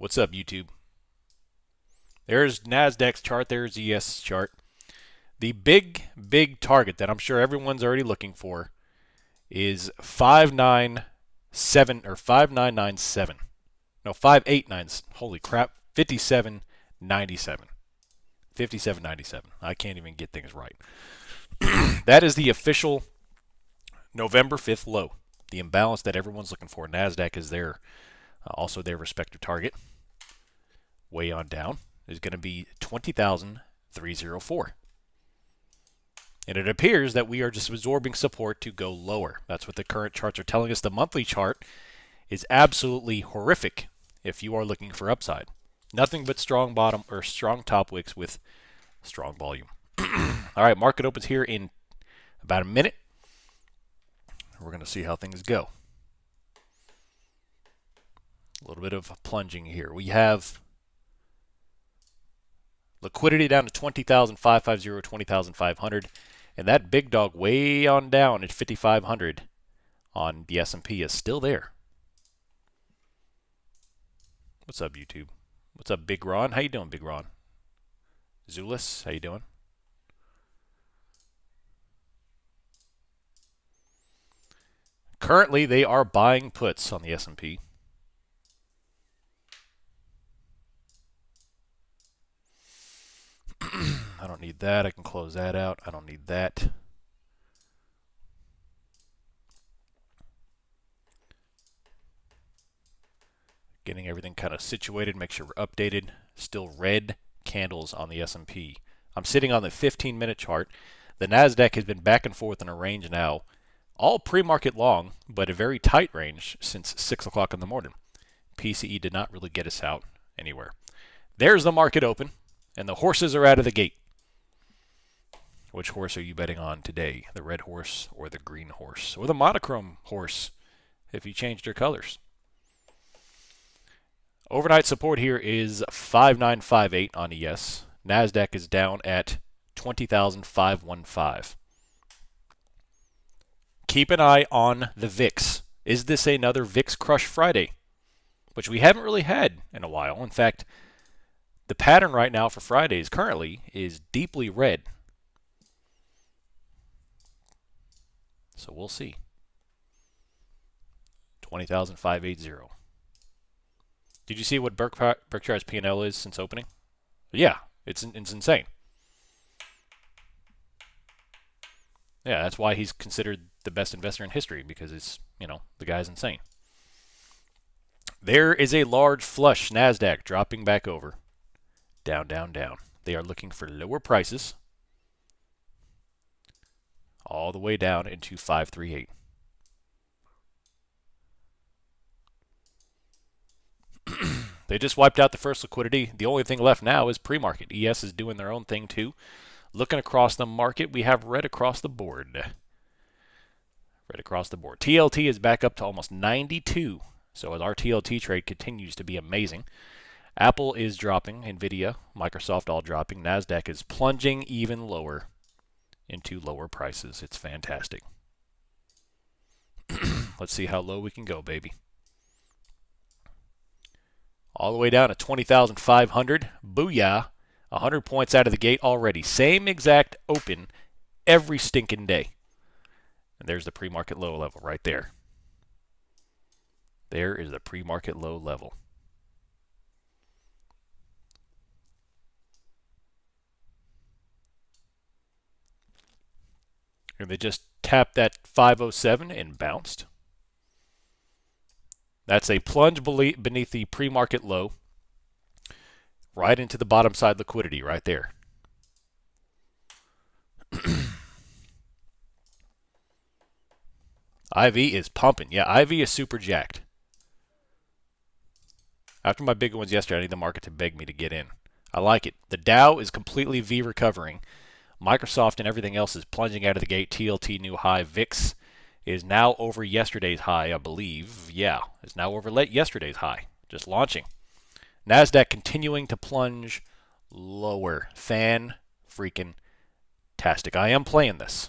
What's up, YouTube? There's NASDAQ's chart. There's ES chart. The big target that I'm sure everyone's already looking for is 597 or 5997. No, 589. Holy crap. 5797. 5797. I can't even get things right. That is the official November 5th low. The imbalance that everyone's looking for. NASDAQ is there. Also their respective target. Way on down is going to be 20,304. And it appears that we are just absorbing support to go lower. That's what the current charts are telling us. The monthly chart is absolutely horrific if you are looking for upside. Nothing but strong bottom or strong top wicks with strong volume. All right, market opens here in about a minute. We're going to see how things go. A little bit of plunging here. We have liquidity down to 20,550, 20,500. And that big dog way on down at 5,500 on the S&P is still there. What's up, YouTube? What's up, Big Ron? How you doing, Big Ron? Zulus, how you doing? Currently, they are buying puts on the S&P. I don't need that. I can close that out. I don't need that. Getting everything kind of situated, make sure we're updated. Still red candles on the S&P. I'm sitting on the 15-minute chart. The NASDAQ has been back and forth in a range now, all pre-market long, but a very tight range since 6 o'clock in the morning. PCE did not really get us out anywhere. There's the market open, and the horses are out of the gate. Which horse are you betting on today? The red horse or the green horse? Or the monochrome horse, if you changed your colors? Overnight support here is 5958 on ES. NASDAQ is down at 20,515. Keep an eye on the VIX. Is this another VIX Crush Friday? Which we haven't really had in a while. In fact, the pattern right now for Fridays currently is deeply red. So we'll see. 20,580. Did you see what Berkshire's P&L is since opening? Yeah, it's insane. Yeah, that's why he's considered the best investor in history, because it's, the guy's insane. There is a large flush NASDAQ dropping back over. Down, down, down. They are looking for lower prices. All the way down into 538. They just wiped out the first liquidity. The only thing left now is pre-market. ES is doing their own thing too. Looking across the market, we have red across the board. Red across the board. TLT is back up to almost 92. So as our TLT trade continues to be amazing. Apple is dropping. Nvidia, Microsoft all dropping. NASDAQ is plunging even lower into lower prices. It's fantastic. Let's see how low we can go, baby. All the way down to 20,500. Booyah. 100 points out of the gate already. Same exact open every stinking day. And there's the pre-market low level right there. There is the pre-market low level. And they just tapped that 507 and bounced. That's a plunge beneath the pre-market low. Right into the bottom side liquidity right there. IV is pumping. Yeah, IV is super jacked. After my big ones yesterday, I need the market to beg me to get in. I like it. The Dow is completely V recovering. Microsoft and everything else is plunging out of the gate. TLT new high. VIX is now over yesterday's high, I believe. Yeah, it's now over yesterday's high. Just launching. NASDAQ continuing to plunge lower. Fan-freaking-tastic. I am playing this.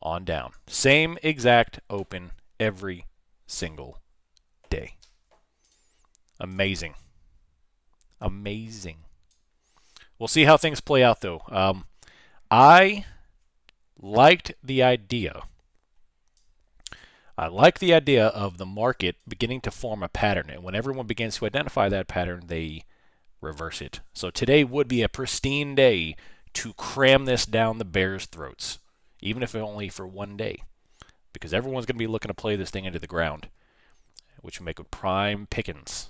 On down. Same exact open every single day. Amazing. Amazing. We'll see how things play out, though. I liked the idea. I like the idea of the market beginning to form a pattern, and when everyone begins to identify that pattern, they reverse it. So today would be a pristine day to cram this down the bears' throats, even if only for one day, because everyone's going to be looking to play this thing into the ground, which would make it prime pickings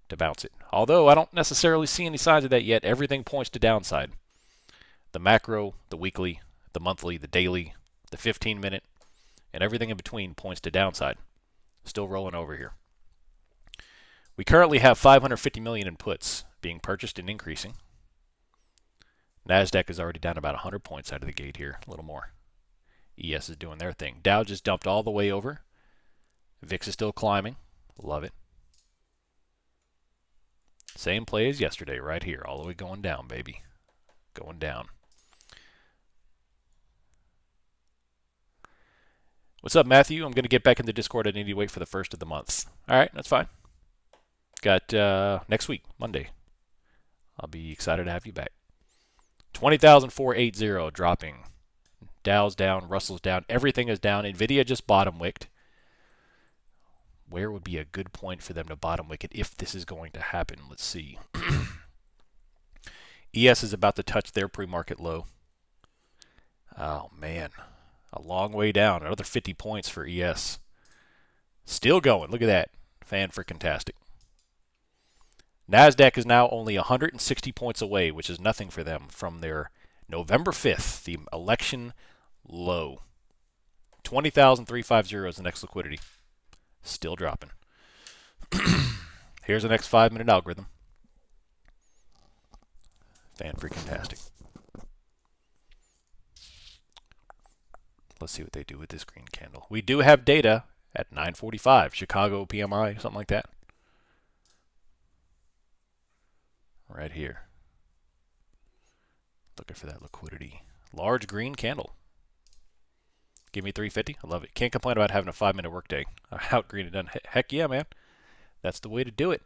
to bounce it. Although I don't necessarily see any signs of that yet. Everything points to downside. The macro, the weekly, the monthly, the daily, the 15-minute, and everything in between points to downside. Still rolling over here. We currently have 550 million in puts being purchased and increasing. NASDAQ is already down about 100 points out of the gate here, a little more. ES is doing their thing. Dow just dumped all the way over. VIX is still climbing. Love it. Same play as yesterday right here, all the way going down, baby. Going down. What's up, Matthew? I'm going to get back in the Discord. I need to wait for the first of the month. All right, that's fine. Got next week, Monday. I'll be excited to have you back. 20,480 dropping. Dow's down, Russell's down, everything is down. Nvidia just bottom wicked. Where would be a good point for them to bottom wick it if this is going to happen? Let's see. ES is about to touch their pre-market low. Oh, man. A long way down. Another 50 points for ES. Still going. Look at that. Fan-freaking-tastic. NASDAQ is now only 160 points away, which is nothing for them, from their November 5th, the election low. 20,350 is the next liquidity. Still dropping. Here's the next 5-minute algorithm. Fan-freaking-tastic. Let's see what they do with this green candle. We do have data at 9:45. Chicago PMI, something like that. Right here. Looking for that liquidity. Large green candle. Give me 350. I love it. Can't complain about having a 5-minute workday. Out green and done. Heck yeah, man. That's the way to do it.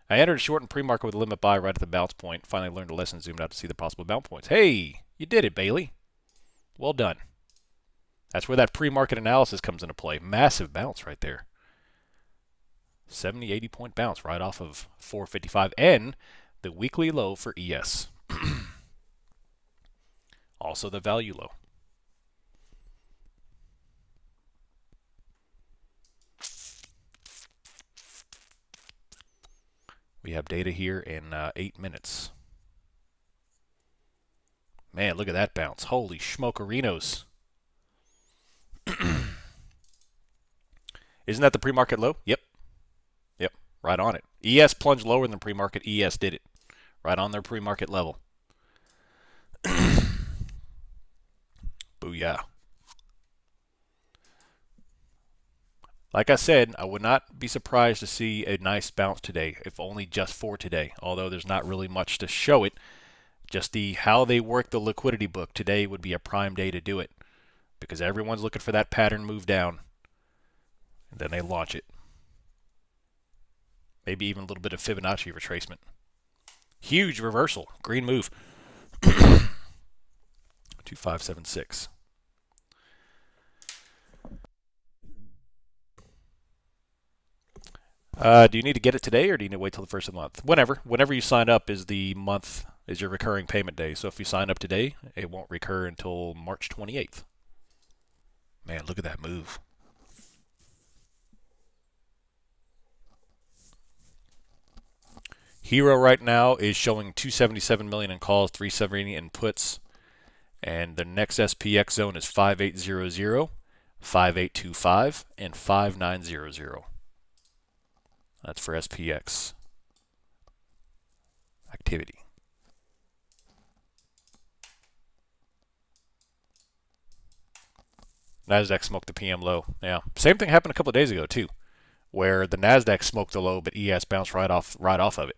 I entered a short and pre-market with a limit buy right at the bounce point. Finally learned a lesson, zoomed out to see the possible bounce points. Hey, you did it, Bailey. Well done. That's where that pre-market analysis comes into play. Massive bounce right there. 70, 80 point bounce right off of 455 and the weekly low for ES. Also the value low. We have data here in 8 minutes. Man, look at that bounce. Holy smokerinos. Isn't that the pre-market low? Yep. Yep. Right on it. ES plunged lower than pre-market. ES did it. Right on their pre-market level. Booyah. Like I said, I would not be surprised to see a nice bounce today, if only just for today. Although there's not really much to show it. Just how they work the liquidity book. Today would be a prime day to do it. Because everyone's looking for that pattern move down. And then they launch it. Maybe even a little bit of Fibonacci retracement. Huge reversal. Green move. 2576. Do you need to get it today, or do you need to wait till the first of the month? Whenever you sign up is the month, is your recurring payment day. So if you sign up today, it won't recur until March 28th. Man, look at that move. Hero right now is showing 277 million in calls, 370 in puts, and the next SPX zone is 5800, 5825, and 5900. That's for SPX activity. NASDAQ smoked the PM low. Yeah, same thing happened a couple of days ago too, where the NASDAQ smoked the low, but ES bounced right off of it.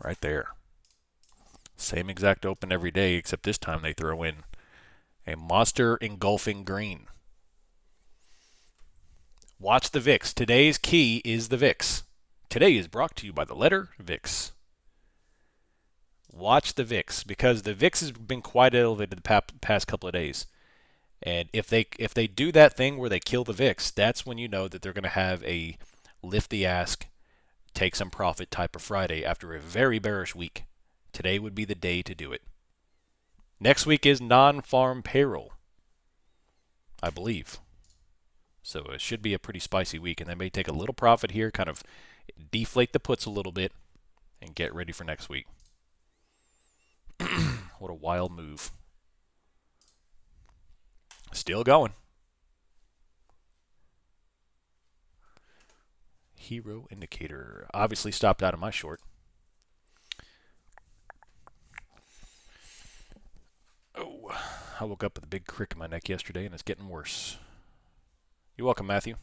Right there. Same exact open every day, except this time they throw in a monster engulfing green. Watch the VIX. Today's key is the VIX. Today is brought to you by the letter VIX. Watch the VIX because the VIX has been quite elevated the past couple of days. And if they do that thing where they kill the VIX, that's when you know that they're going to have a lift the ask, take some profit type of Friday after a very bearish week. Today would be the day to do it. Next week is non-farm payroll, I believe. So it should be a pretty spicy week, and they may take a little profit here, kind of deflate the puts a little bit, and get ready for next week. What a wild move. Still going. Hero indicator. Obviously stopped out of my short. Oh, I woke up with a big crick in my neck yesterday, and it's getting worse. You're welcome, Matthew.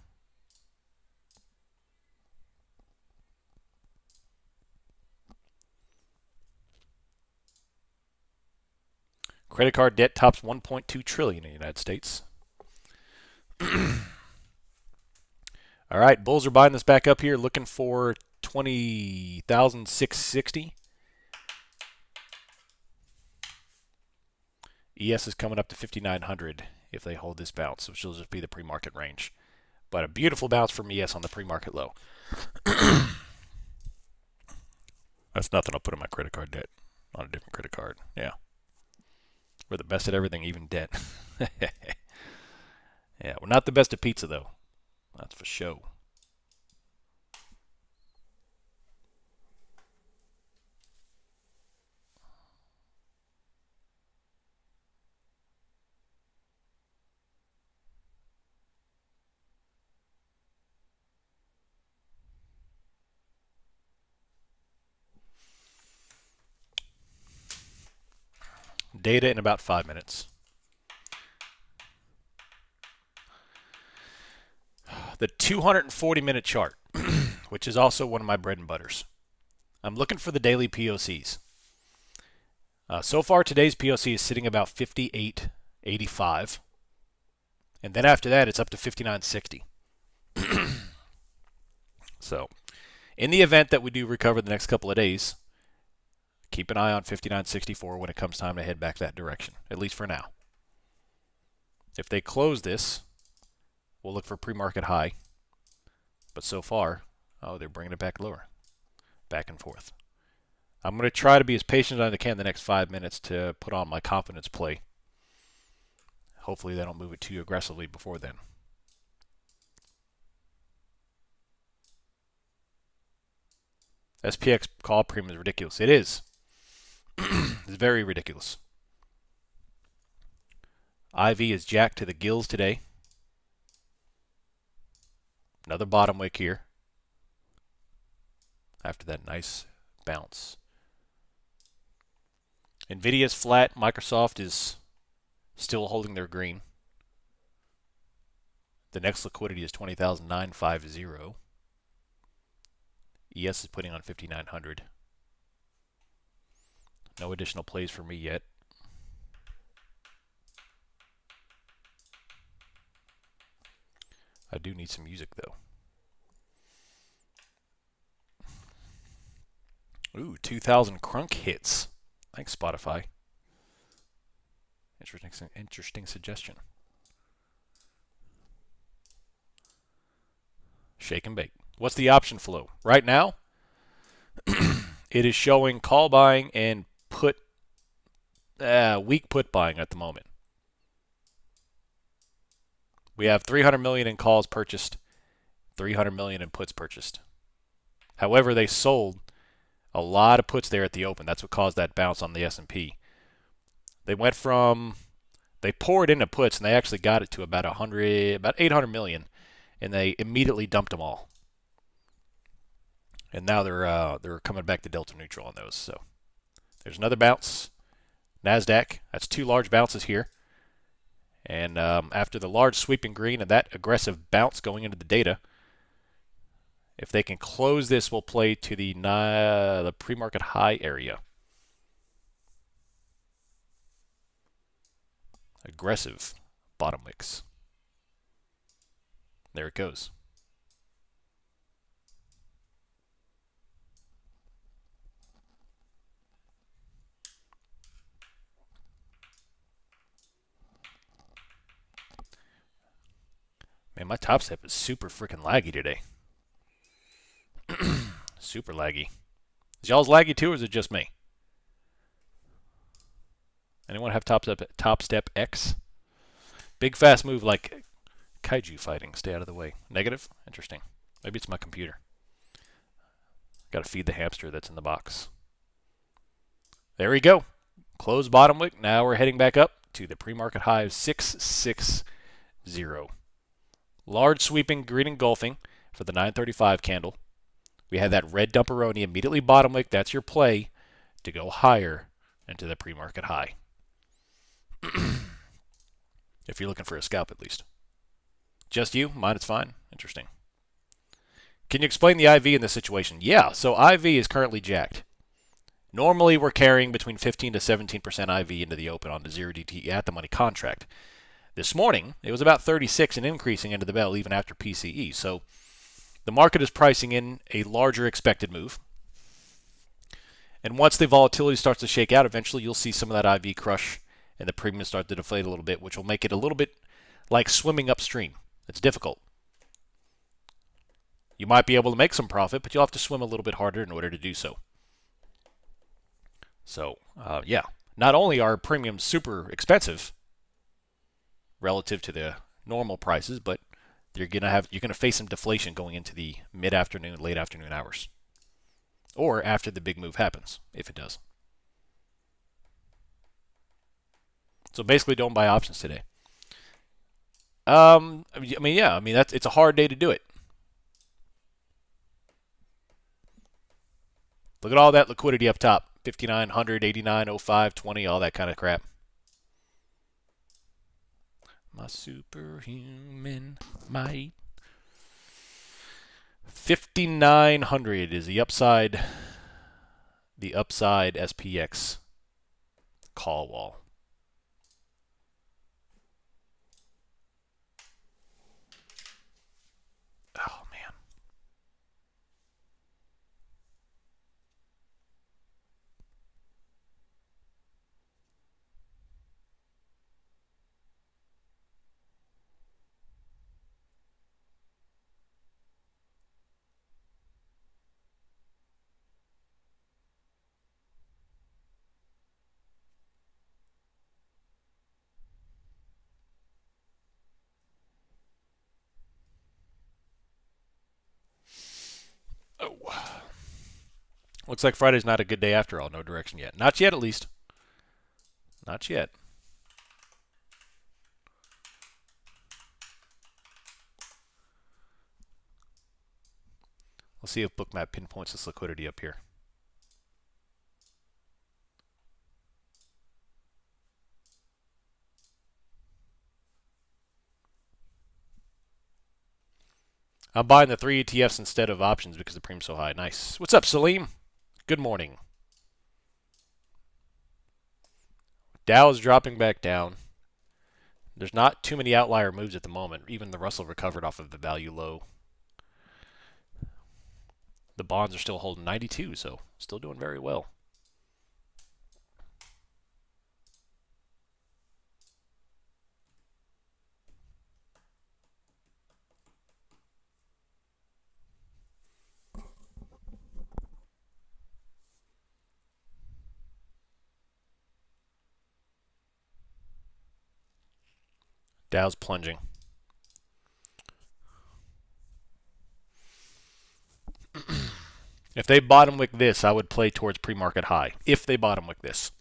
Credit card debt tops 1.2 trillion in the United States. All right, bulls are buying this back up here, looking for 20,660. ES is coming up to 5,900 if they hold this bounce, which will just be the pre-market range. But a beautiful bounce from ES on the pre-market low. That's nothing I'll put in my credit card debt on a different credit card. Yeah. We're the best at everything, even debt. Yeah, we're not the best at pizza, though. That's for sure. Data in about 5 minutes. The 240-minute chart, which is also one of my bread and butters. I'm looking for the daily POCs. So far, today's POC is sitting about 58.85. And then after that, it's up to 59.60. So, in the event that we do recover the next couple of days, keep an eye on 59.64 when it comes time to head back that direction, at least for now. If they close this, we'll look for pre-market high. But so far, oh, they're bringing it back lower. Back and forth. I'm going to try to be as patient as I can the next 5 minutes to put on my confidence play. Hopefully they don't move it too aggressively before then. SPX call premium is ridiculous. It is. It's very ridiculous. IV is jacked to the gills today. Another bottom wick here. After that nice bounce. Nvidia is flat. Microsoft is still holding their green. The next liquidity is 20,950. ES is putting on 5,900. No additional plays for me yet. I do need some music, though. Ooh, 2,000 crunk hits. Thanks, Spotify. Interesting suggestion. Shake and bake. What's the option flow? Right now, it is showing call buying and weak put buying at the moment. We have 300 million in calls purchased, 300 million in puts purchased. However, they sold a lot of puts there at the open. That's what caused that bounce on the S&P. They poured into puts and they actually got it to about 800 million, and they immediately dumped them all. And now they're coming back to delta neutral on those. So there's another bounce. NASDAQ, that's two large bounces here. And after the large sweeping green and that aggressive bounce going into the data, if they can close this, we'll play to the pre-market high area. Aggressive bottom wicks. There it goes. Man, my top step is super freaking laggy today. Super laggy. Is y'all's laggy too, or is it just me? Anyone have top step X? Big fast move like kaiju fighting. Stay out of the way. Negative? Interesting. Maybe it's my computer. Got to feed the hamster that's in the box. There we go. Close bottom wick. Now we're heading back up to the pre-market high of 660. Large sweeping green engulfing for the 935 candle. We had that red dumperoni immediately bottom wick. That's your play to go higher into the pre-market high. If you're looking for a scalp, at least. Just you? Mine is fine. Interesting. Can you explain the IV in this situation? Yeah, so IV is currently jacked. Normally, we're carrying between 15 to 17% IV into the open on the 0DT at the money contract. This morning, it was about 36 and increasing into the bell even after PCE. So the market is pricing in a larger expected move. And once the volatility starts to shake out, eventually you'll see some of that IV crush and the premium start to deflate a little bit, which will make it a little bit like swimming upstream. It's difficult. You might be able to make some profit, but you'll have to swim a little bit harder in order to do so. So, yeah. Not only are premiums super expensive relative to the normal prices, but you're gonna face some deflation going into the mid-afternoon, late afternoon hours, or after the big move happens, if it does. So basically, don't buy options today. It's a hard day to do it. Look at all that liquidity up top. 5,900, 89, 05, 20, all that kind of crap. My superhuman might. 5,900 is the upside SPX call wall. Oh, man. Oh. Looks like Friday's not a good day after all. No direction yet. Not yet, at least. Not yet. Let's see if Bookmap pinpoints this liquidity up here. I'm buying the 3 ETFs instead of options because the premium's so high. Nice. What's up, Salim? Good morning. Dow is dropping back down. There's not too many outlier moves at the moment. Even the Russell recovered off of the value low. The bonds are still holding 92, so still doing very well. Dow's plunging. If they bottom wick this, I would play towards pre-market high. If they bottom wick this.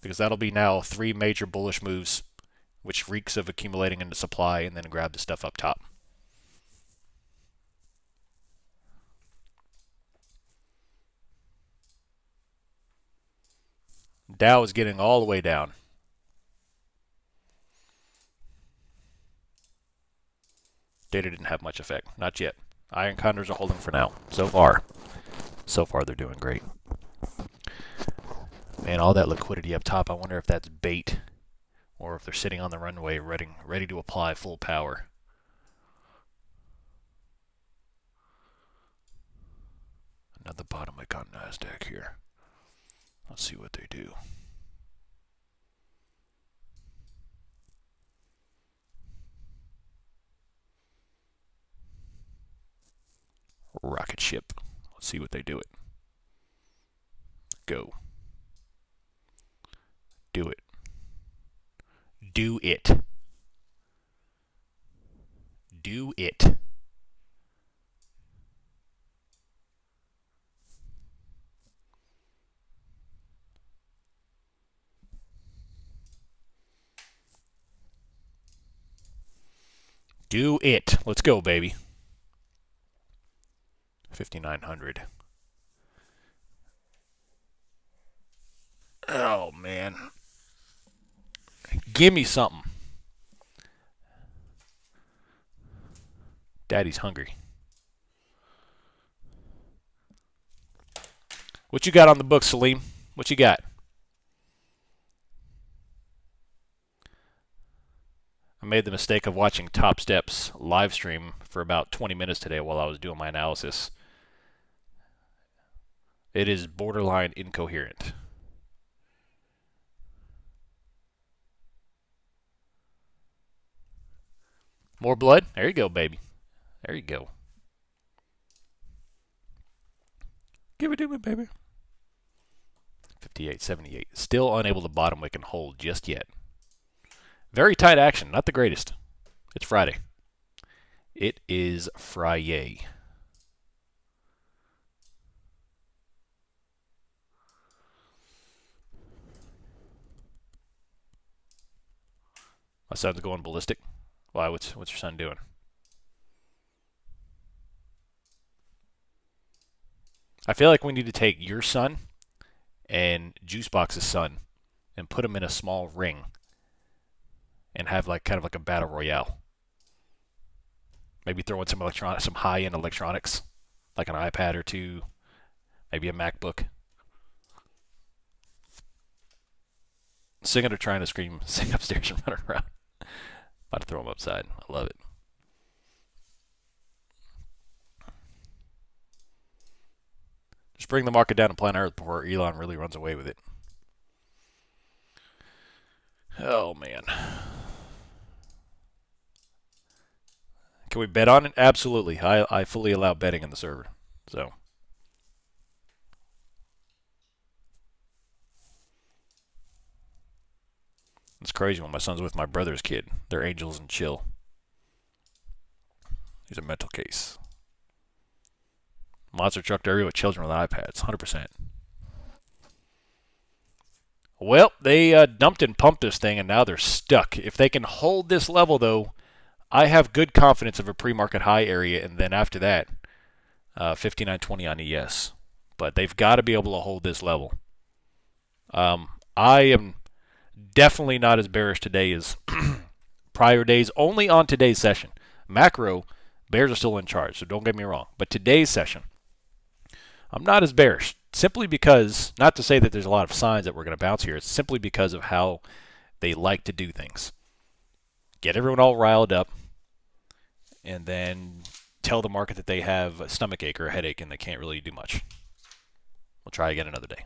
Because that'll be now 3 major bullish moves, which reeks of accumulating into supply, and then grab the stuff up top. Dow is getting all the way down. Data didn't have much effect. Not yet. Iron condors are holding for now. So far they're doing great. Man, all that liquidity up top, I wonder if that's bait or if they're sitting on the runway ready to apply full power. Another bottom wick on NASDAQ here. Let's see what they do. rocket ship. Let's see what they do it. Go. Do it. Do it. Do it. Do it. Let's go, baby. 5,900. Oh, man. Give me something. Daddy's hungry. What you got on the book, Salim? What you got? I made the mistake of watching Top Steps live stream for about 20 minutes today while I was doing my analysis. It is borderline incoherent. More blood? There you go, baby. There you go. Give it to me, baby. 58.78. Still unable to bottom wick and hold just yet. Very tight action. Not the greatest. It's Friday. It is Friday. My son's going ballistic. Why? What's your son doing? I feel like we need to take your son and Juicebox's son and put them in a small ring and have like kind of like a battle royale. Maybe throw in some high-end electronics, like an iPad or two, maybe a MacBook. Singing or trying to scream, sing upstairs and run around. About to throw him upside. I love it. Just bring the market down to planet Earth before Elon really runs away with it. Oh, man. Can we bet on it? Absolutely. I fully allow betting in the server. So. It's crazy when my son's with my brother's kid. They're angels and chill. He's a mental case. Monster truck area with children with iPads. 100%. Well, they dumped and pumped this thing, and now they're stuck. If they can hold this level, though, I have good confidence of a pre-market high area, and then after that, 59.20 on ES. But they've got to be able to hold this level. I am definitely not as bearish today as prior days, only on today's session. Macro, bears are still in charge, so don't get me wrong. But today's session, I'm not as bearish, simply because, not to say that there's a lot of signs that we're going to bounce here, it's simply because of how they like to do things. Get everyone all riled up, and then tell the market that they have a stomach ache or a headache and they can't really do much. We'll try again another day.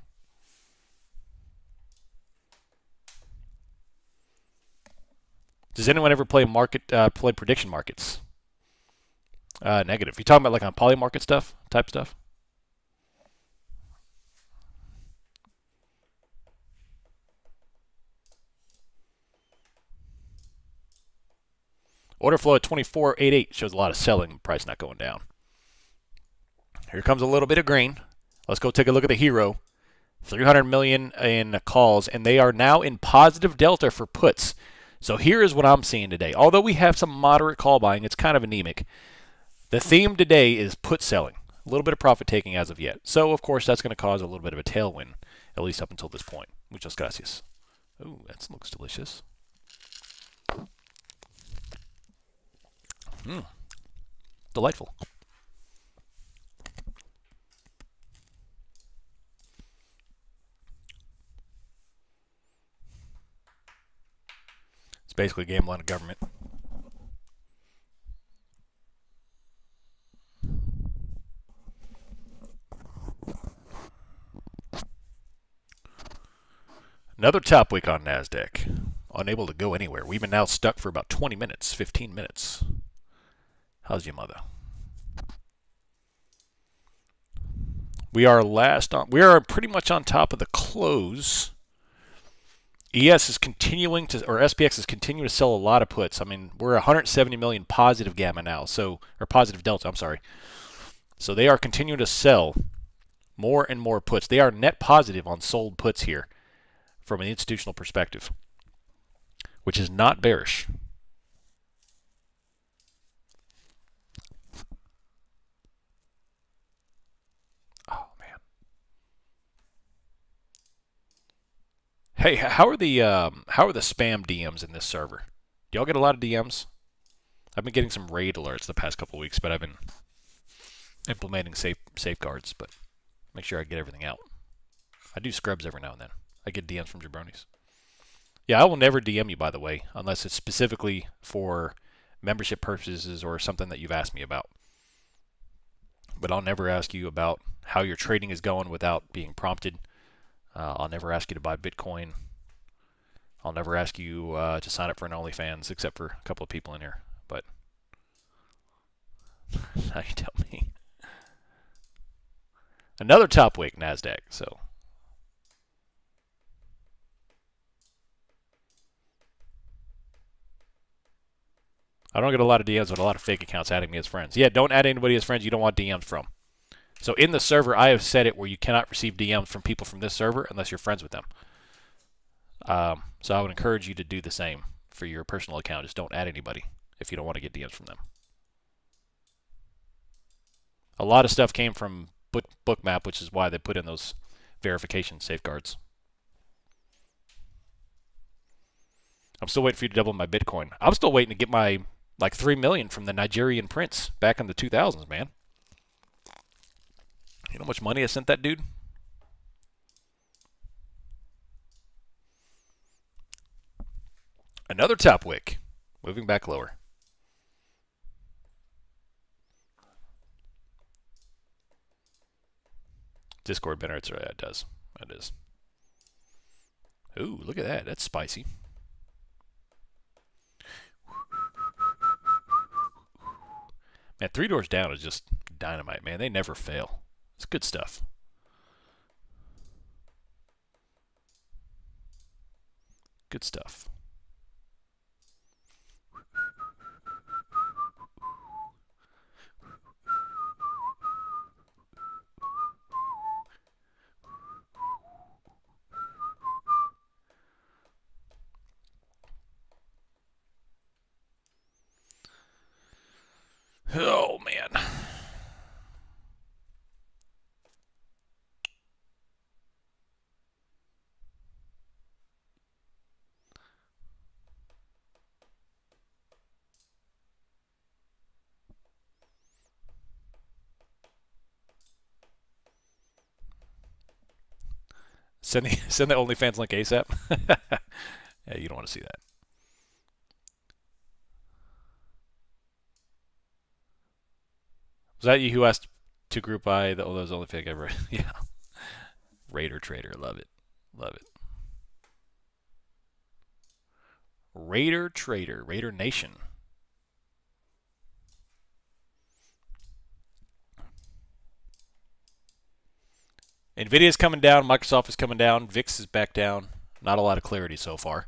Does anyone ever play play prediction markets? Negative. You talking about like on poly market stuff, type stuff? Order flow at 24.88 shows a lot of selling, price not going down. Here comes a little bit of green. Let's go take a look at the hero. 300 million in calls, and they are now in positive delta for puts. So here is what I'm seeing today. Although we have some moderate call buying, it's kind of anemic. The theme today is put selling. A little bit of profit taking as of yet. So, of course, that's going to cause a little bit of a tailwind, at least up until this point. Muchas gracias. Ooh, that looks delicious. Delightful. It's basically gambling on government. Another top week on NASDAQ. Unable to go anywhere. We've been now stuck for about 20 minutes, 15 minutes. How's your mother? We are last on. We are pretty much on top of the close. ES is continuing to, or SPX is continuing to sell a lot of puts. I mean, we're 170 million positive gamma now, so, or positive delta, I'm sorry. So they are continuing to sell more and more puts. They are net positive on sold puts here from an institutional perspective, which is not bearish. Oh man. Hey, how are the spam DMs in this server? Do y'all get a lot of DMs? I've been getting some raid alerts the past couple of weeks, but I've been implementing safeguards, but make sure I get everything out. I do scrubs every now and then. I get DMs from jabronis. Yeah, I will never DM you, by the way, unless it's specifically for membership purposes or something that you've asked me about. But I'll never ask you about how your trading is going without being prompted. I'll never ask you to buy Bitcoin. I'll never ask you to sign up for an OnlyFans, except for a couple of people in here. But now you tell me. Another top wick, NASDAQ. So I don't get a lot of DMs, but a lot of fake accounts adding me as friends. Yeah, don't add anybody as friends you don't want DMs from. So in the server, I have set it where you cannot receive DMs from people from this server unless you're friends with them. So I would encourage you to do the same for your personal account. Just don't add anybody if you don't want to get DMs from them. A lot of stuff came from Bookmap, which is why they put in those verification safeguards. I'm still waiting for you to double my Bitcoin. I'm still waiting to get my like 3 million from the Nigerian prince back in the 2000s, man. You know how much money I sent that dude? Another top wick. Moving back lower. Discord banner, it's right, it does. It is. Ooh, look at that. That's spicy. Man, 3 doors down is just dynamite, man. They never fail. It's good stuff. Good stuff. Oh, man. Send the OnlyFans link ASAP. Yeah, you don't want to see that. Was that you who asked to group by those OnlyFans ever? Yeah. Raider Trader, love it. Love it. Raider Trader, Raider Nation. Nvidia's coming down, Microsoft is coming down, VIX is back down. Not a lot of clarity so far.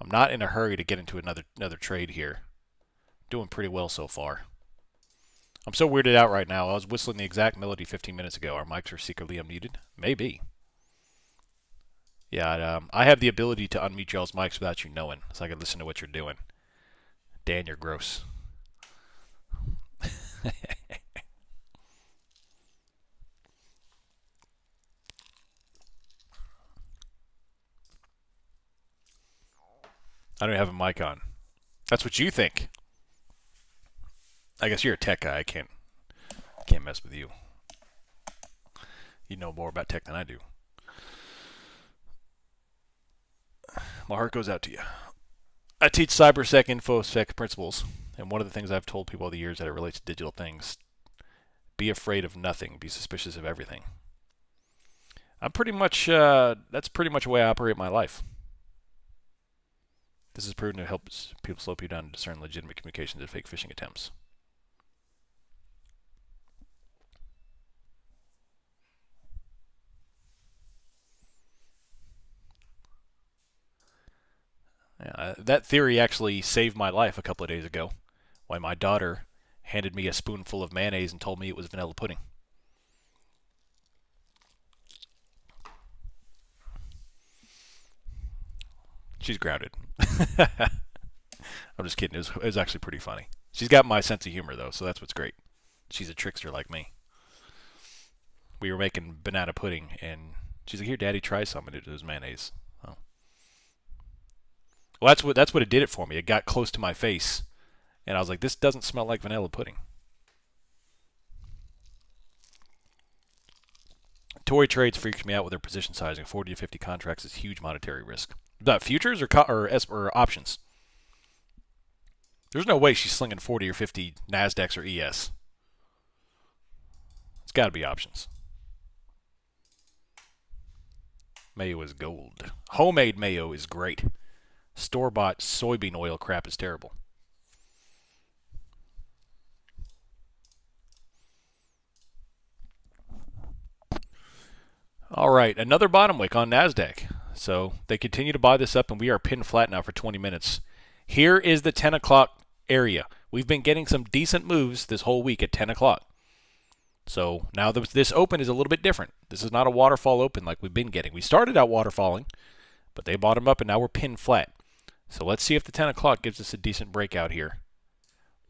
I'm not in a hurry to get into another trade here. Doing pretty well so far. I'm so weirded out right now. I was whistling the exact melody 15 minutes ago. Our mics are secretly unmuted? Maybe. Yeah, I have the ability to unmute y'all's mics without you knowing, so I can listen to what you're doing. Dan, you're gross. I don't have a mic on. That's what you think. I guess you're a tech guy. I can't mess with you. You know more about tech than I do. My heart goes out to you. I teach cybersec, infosec principles, and one of the things I've told people over the years that it relates to digital things: be afraid of nothing, be suspicious of everything. I'm pretty much that's pretty much the way I operate my life. This is proven to help people slow people down to discern legitimate communications and fake phishing attempts. Yeah, that theory actually saved my life a couple of days ago when my daughter handed me a spoonful of mayonnaise and told me it was vanilla pudding. She's grounded. I'm just kidding. It was actually pretty funny. She's got my sense of humor, though, so that's what's great. She's a trickster like me. We were making banana pudding, and she's like, "Here, Daddy, try some." And it was mayonnaise. Oh. Well, that's what it did it for me. It got close to my face, and I was like, "This doesn't smell like vanilla pudding." Tory trades freaks me out with their position sizing. 40 to 50 contracts is huge monetary risk. Is that futures or options? There's no way she's slinging 40 or 50 Nasdaqs or ES. It's got to be options. Mayo is gold. Homemade mayo is great. Store-bought soybean oil crap is terrible. All right, another bottom wick on NASDAQ. So they continue to buy this up, and we are pinned flat now for 20 minutes. Here is the 10 o'clock area. We've been getting some decent moves this whole week at 10 o'clock. So now this open is a little bit different. This is not a waterfall open like we've been getting. We started out waterfalling, but they bottomed up, and now we're pinned flat. So let's see if the 10 o'clock gives us a decent breakout here,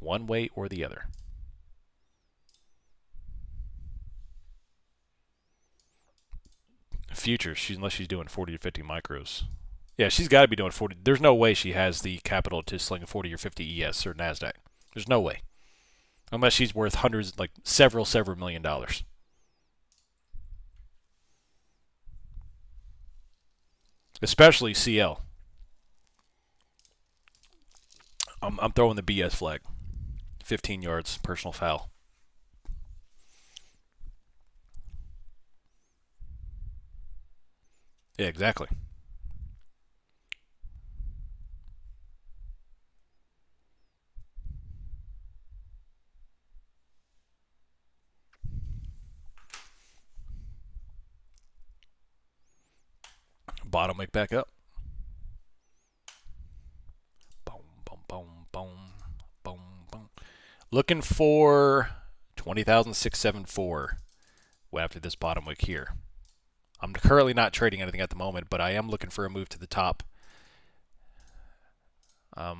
one way or the other. Futures, unless she's doing 40 to 50 micros. Yeah, she's got to be doing 40. There's no way she has the capital to sling a 40 or 50 ES or NASDAQ. There's no way. Unless she's worth hundreds, like several million dollars. Especially CL. I'm throwing the BS flag. 15 yards, personal foul. Yeah, exactly. Bottom wick back up. Boom, boom, boom, boom, boom, boom. Looking for 20,674 after this bottom wick here. I'm currently not trading anything at the moment, but I am looking for a move to the top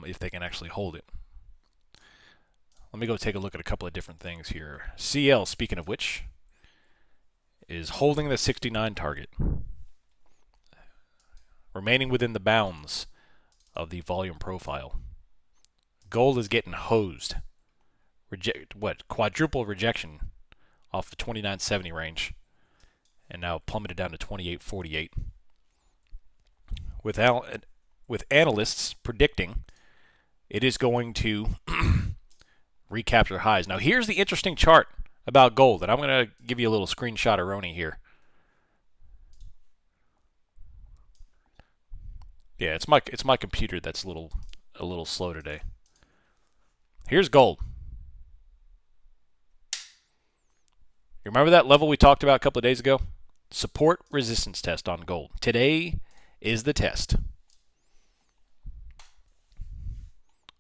if they can actually hold it. Let me go take a look at a couple of different things here. CL, speaking of which, is holding the 69 target, remaining within the bounds of the volume profile. Gold is getting hosed. Quadruple rejection off the 29.70 range, and now plummeted down to 28.48. With analysts predicting it is going to recapture highs. Now here's the interesting chart about gold, and I'm going to give you a little screenshot of Roni here. Yeah, it's my computer that's a little slow today. Here's gold. You remember that level we talked about a couple of days ago? Support resistance test on gold. Today is the test.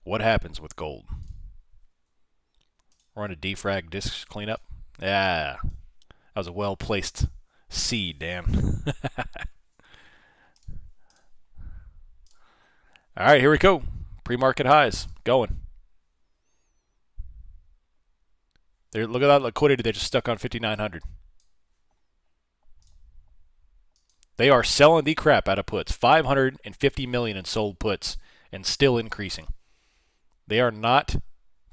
What happens with gold? We're on a defrag disc cleanup. Yeah, that was a well-placed seed, Dan. All right, here we go. Pre-market highs going. Look at that liquidity. They just stuck on 5,900. They are selling the crap out of puts. 550 million in sold puts and still increasing. They are not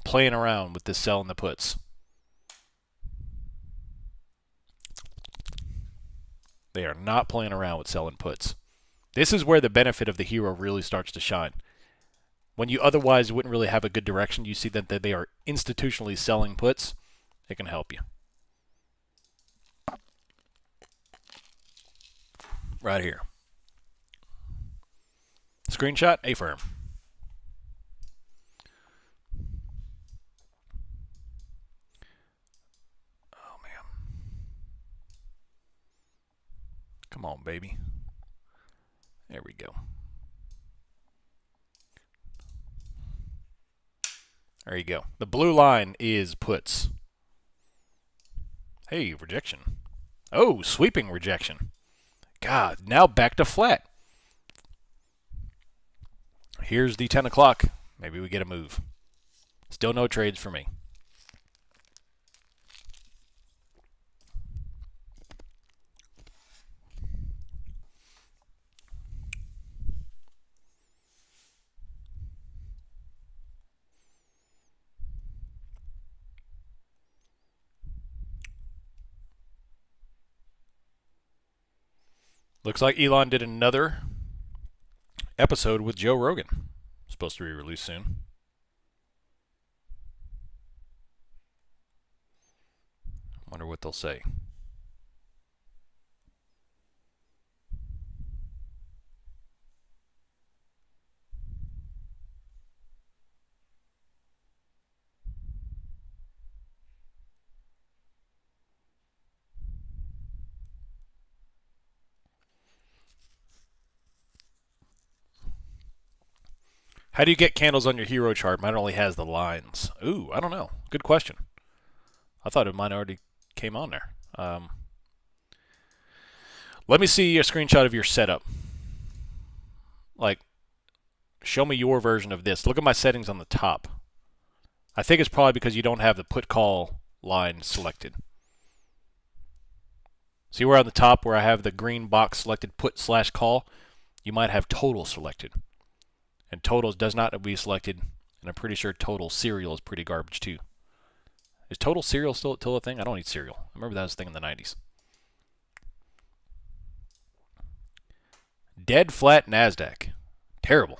playing around with this selling the puts. They are not playing around with selling puts. This is where the benefit of the hero really starts to shine. When you otherwise wouldn't really have a good direction, you see that they are institutionally selling puts. It can help you. Right here. Screenshot, A-firm. Oh, man. Come on, baby. There we go. There you go. The blue line is puts. Hey, rejection. Oh, sweeping rejection. God, now back to flat. Here's the 10 o'clock. Maybe we get a move. Still no trades for me. Looks like Elon did another episode with Joe Rogan. Supposed to be released soon. Wonder what they'll say. How do you get candles on your hero chart? Mine only has the lines. Ooh, I don't know. Good question. I thought mine already came on there. Let me see a screenshot of your setup. Like, show me your version of this. Look at my settings on the top. I think it's probably because you don't have the put call line selected. See where on the top where I have the green box selected put/call? You might have total selected. And totals does not be selected, and I'm pretty sure total serial is pretty garbage too. Is total serial still a thing? I don't need serial. I remember that was a thing in the 90s. Dead flat NASDAQ. Terrible.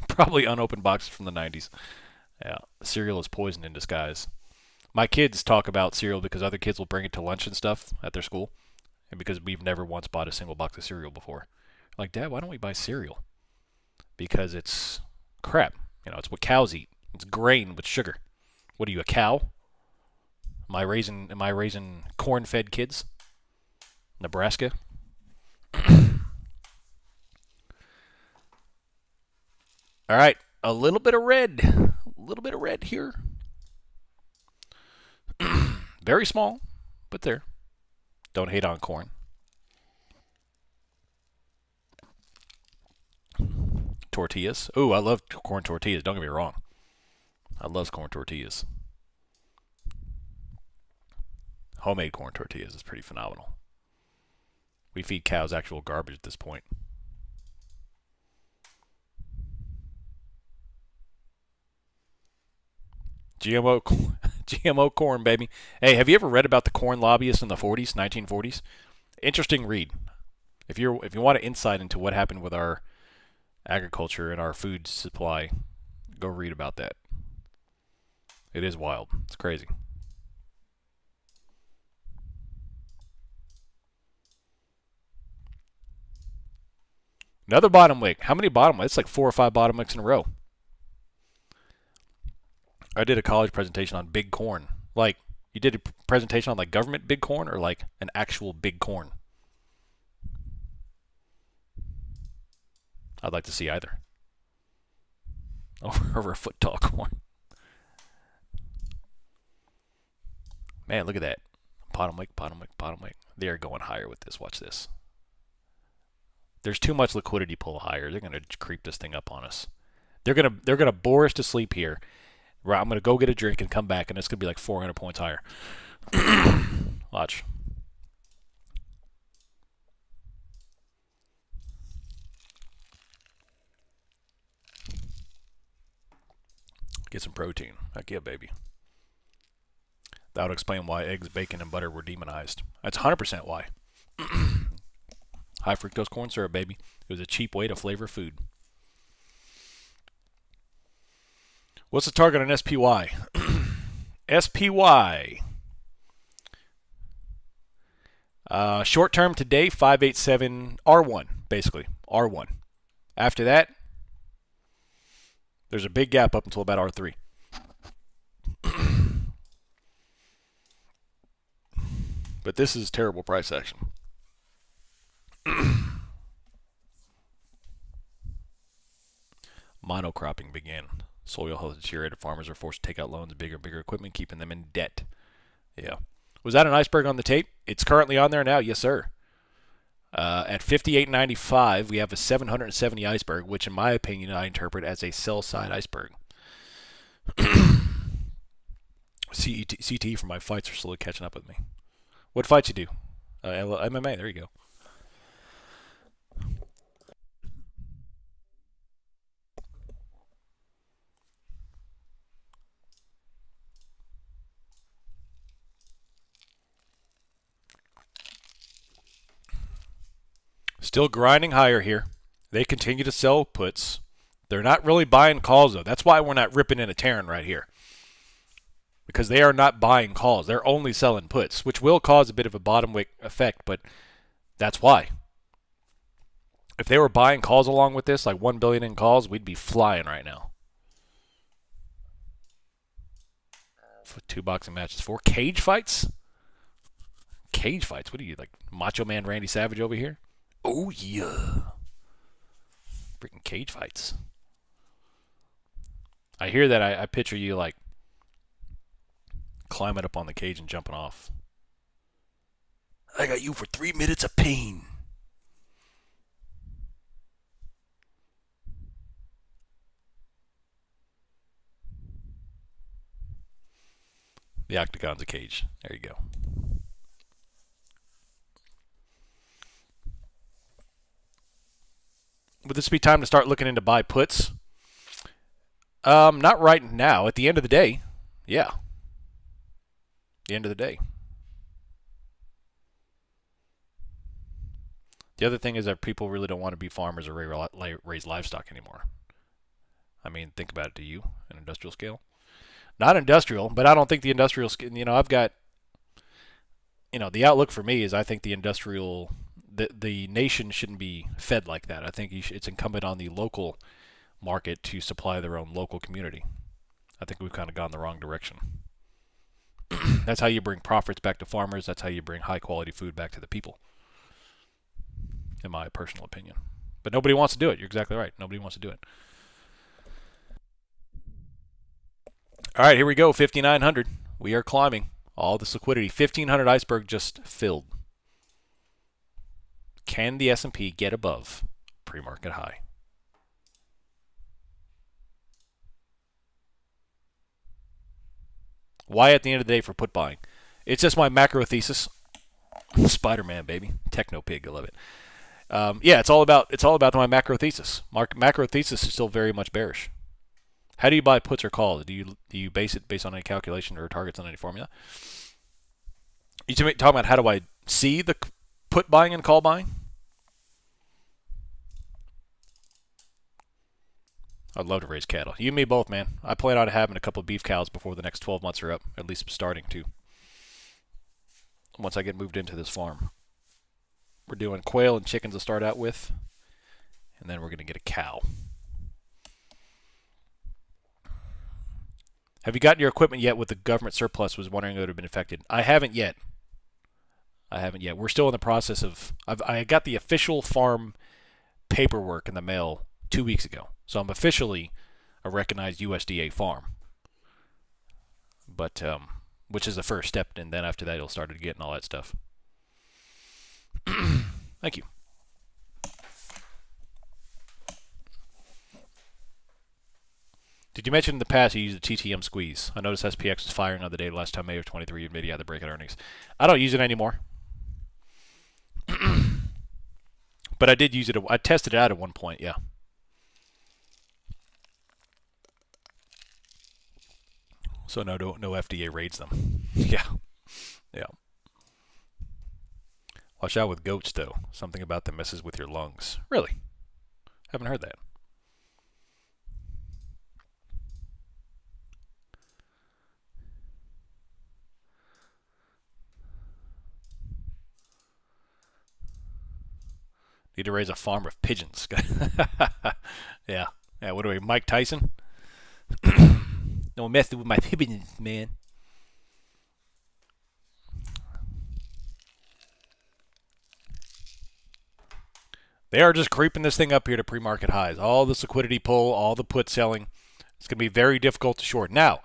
Probably unopened boxes from the 90s. Yeah, cereal is poison in disguise. My kids talk about cereal because other kids will bring it to lunch and stuff at their school, and because we've never once bought a single box of cereal before. Like, Dad, why don't we buy cereal? Because it's crap. You know, it's what cows eat. It's grain with sugar. What are you, a cow? Am I raising corn-fed kids? Nebraska? All right, a little bit of red. A little bit of red here. Very small, but there. Don't hate on corn. Tortillas. Ooh, I love corn tortillas. Don't get me wrong. I love corn tortillas. Homemade corn tortillas is pretty phenomenal. We feed cows actual garbage at this point. GMO corn, baby. Hey, have you ever read about the corn lobbyists in the 40s, 1940s? Interesting read. If you want an insight into what happened with our agriculture and our food supply, go read about that. It is wild. It's crazy. Another bottom wick. How many bottom wicks? It's like 4 or 5 bottom wicks in a row. I did a college presentation on big corn. Like, you did a presentation on like government big corn or like an actual big corn? I'd like to see either. Over a foot tall corn. Man, look at that. Bottom wick, bottom wick, bottom wick. They're going higher with this. Watch this. There's too much liquidity pull higher. They're gonna creep this thing up on us. They're gonna bore us to sleep here. Right, I'm gonna go get a drink and come back, and it's gonna be like 400 points higher. Watch. Get some protein. Heck yeah, baby. That would explain why eggs, bacon, and butter were demonized. That's 100% why. High fructose corn syrup, baby. It was a cheap way to flavor food. What's the target on SPY? SPY. Short term today, 587 R1, basically. R1. After that, there's a big gap up until about R3. But this is terrible price action. Monocropping began. Soil health deteriorated. Farmers are forced to take out loans, bigger and bigger equipment, keeping them in debt. Yeah. Was that an iceberg on the tape? It's currently on there now. Yes, sir. At 58.95, we have a 770 iceberg, which in my opinion I interpret as a sell-side iceberg. CT for my fights are slowly catching up with me. What fights you do? MMA, there you go. Still grinding higher here. They continue to sell puts. They're not really buying calls, though. That's why we're not ripping in a tearing right here. Because they are not buying calls. They're only selling puts, which will cause a bit of a bottom wick effect, but that's why. If they were buying calls along with this, like $1 billion in calls, we'd be flying right now. For 2 boxing matches. 4 cage fights? Cage fights? What are you, like Macho Man Randy Savage over here? Oh, yeah. Freaking cage fights. I hear that. I picture you, like, climbing up on the cage and jumping off. I got you for 3 minutes of pain. The octagon's a cage. There you go. Would this be time to start looking into buy puts? Not right now. At the end of the day, yeah. The end of the day. The other thing is that people really don't want to be farmers or raise livestock anymore. I mean, think about it. Do you, an industrial scale? Not industrial, but I don't think the industrial scale, I've got, the outlook for me is I think the industrial, the nation shouldn't be fed like that. I think it's incumbent on the local market to supply their own local community. I think we've kind of gone the wrong direction. That's how you bring profits back to farmers. That's how you bring high quality food back to the people, in my personal opinion. But nobody wants to do it. You're exactly right. Nobody wants to do it. All right, here we go. 5,900. We are climbing. All this liquidity. 1,500 iceberg just filled. Can the S&P get above pre-market high? Why at the end of the day for put buying? It's just my macro thesis. Spider-Man, baby. Techno pig. I love it. Yeah, it's all about my macro thesis. Macro thesis is still very much bearish. How do you buy puts or calls? Do you base it based on any calculation or targets on any formula? You talking about how do I see the put buying and call buying? I'd love to raise cattle. You and me both, man. I plan on having a couple of beef cows before the next 12 months are up. At least starting to. Once I get moved into this farm. We're doing quail and chickens to start out with. And then we're going to get a cow. Have you gotten your equipment yet with the government surplus? Was wondering if it would have been affected. I haven't yet. We're still in the process of... I got the official farm paperwork in the mail 2 weeks ago. So I'm officially a recognized USDA farm. But, which is the first step, and then after that, you'll start getting all that stuff. Thank you. Did you mention in the past you use a TTM squeeze? I noticed SPX was firing on the day last time May of 23 you maybe had the breakout earnings. I don't use it anymore. But I did use it. I tested it out at one point, yeah. So no FDA raids them. Yeah. Watch out with goats, though. Something about them messes with your lungs. Really? Haven't heard that. Need to raise a farm of pigeons. Yeah. What are we, Mike Tyson? Don't mess with my pigeons, man. They are just creeping this thing up here to pre-market highs. All this liquidity pull, all the put selling. It's going to be very difficult to short. Now,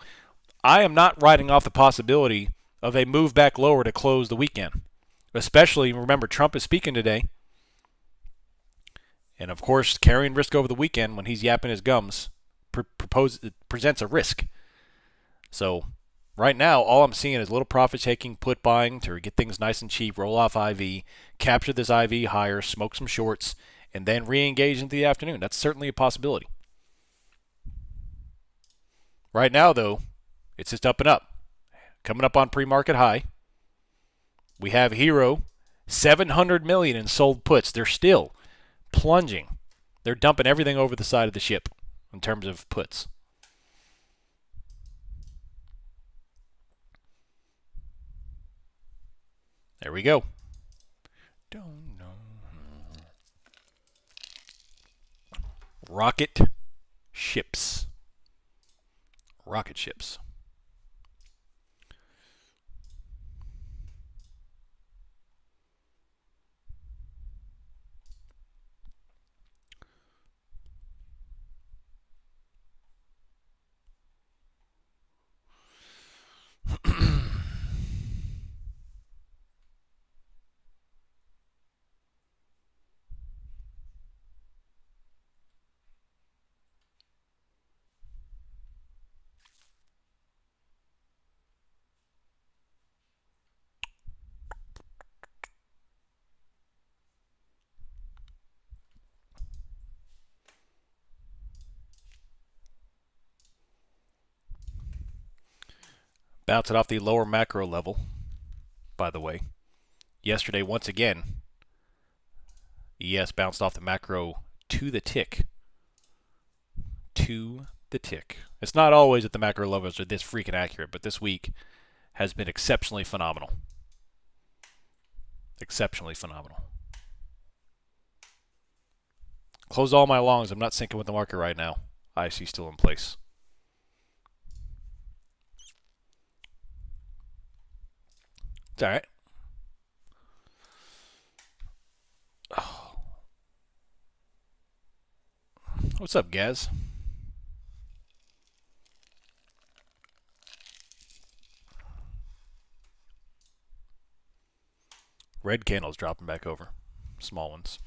I am not writing off the possibility of a move back lower to close the weekend. Especially, remember, Trump is speaking today. And, of course, carrying risk over the weekend when he's yapping his gums presents a risk. So, right now, all I'm seeing is little profit-taking, put buying to get things nice and cheap, roll off IV, capture this IV higher, smoke some shorts, and then re-engage into the afternoon. That's certainly a possibility. Right now, though, it's just up and up. Coming up on pre-market high. We have Hero, $700 million in sold puts. They're still plunging. They're dumping everything over the side of the ship in terms of puts. There we go. Rocket ships. Rocket ships. Bouncing off the lower macro level, by the way. Yesterday, once again, ES bounced off the macro to the tick. To the tick. It's not always that the macro levels are this freaking accurate, but this week has been exceptionally phenomenal. Exceptionally phenomenal. Close all my longs. I'm not syncing with the market right now. IC still in place. It's all right. Oh. What's up, Gaz? Red candles dropping back over. Small ones.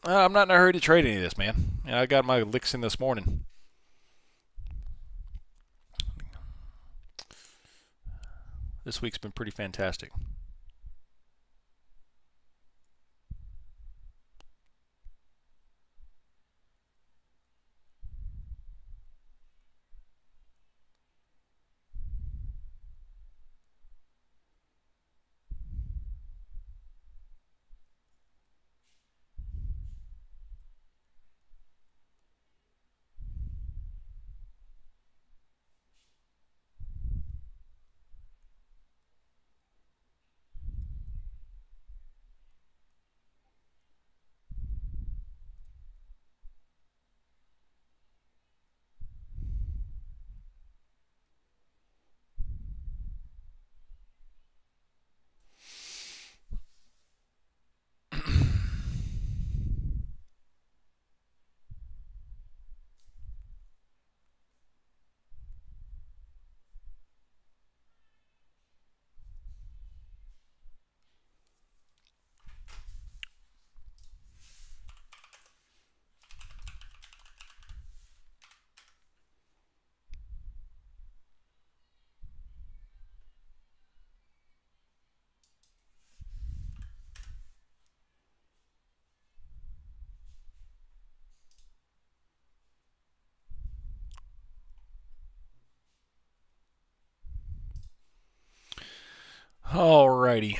I'm not in a hurry to trade any of this, man. I got my licks in this morning. This week's been pretty fantastic. Alrighty.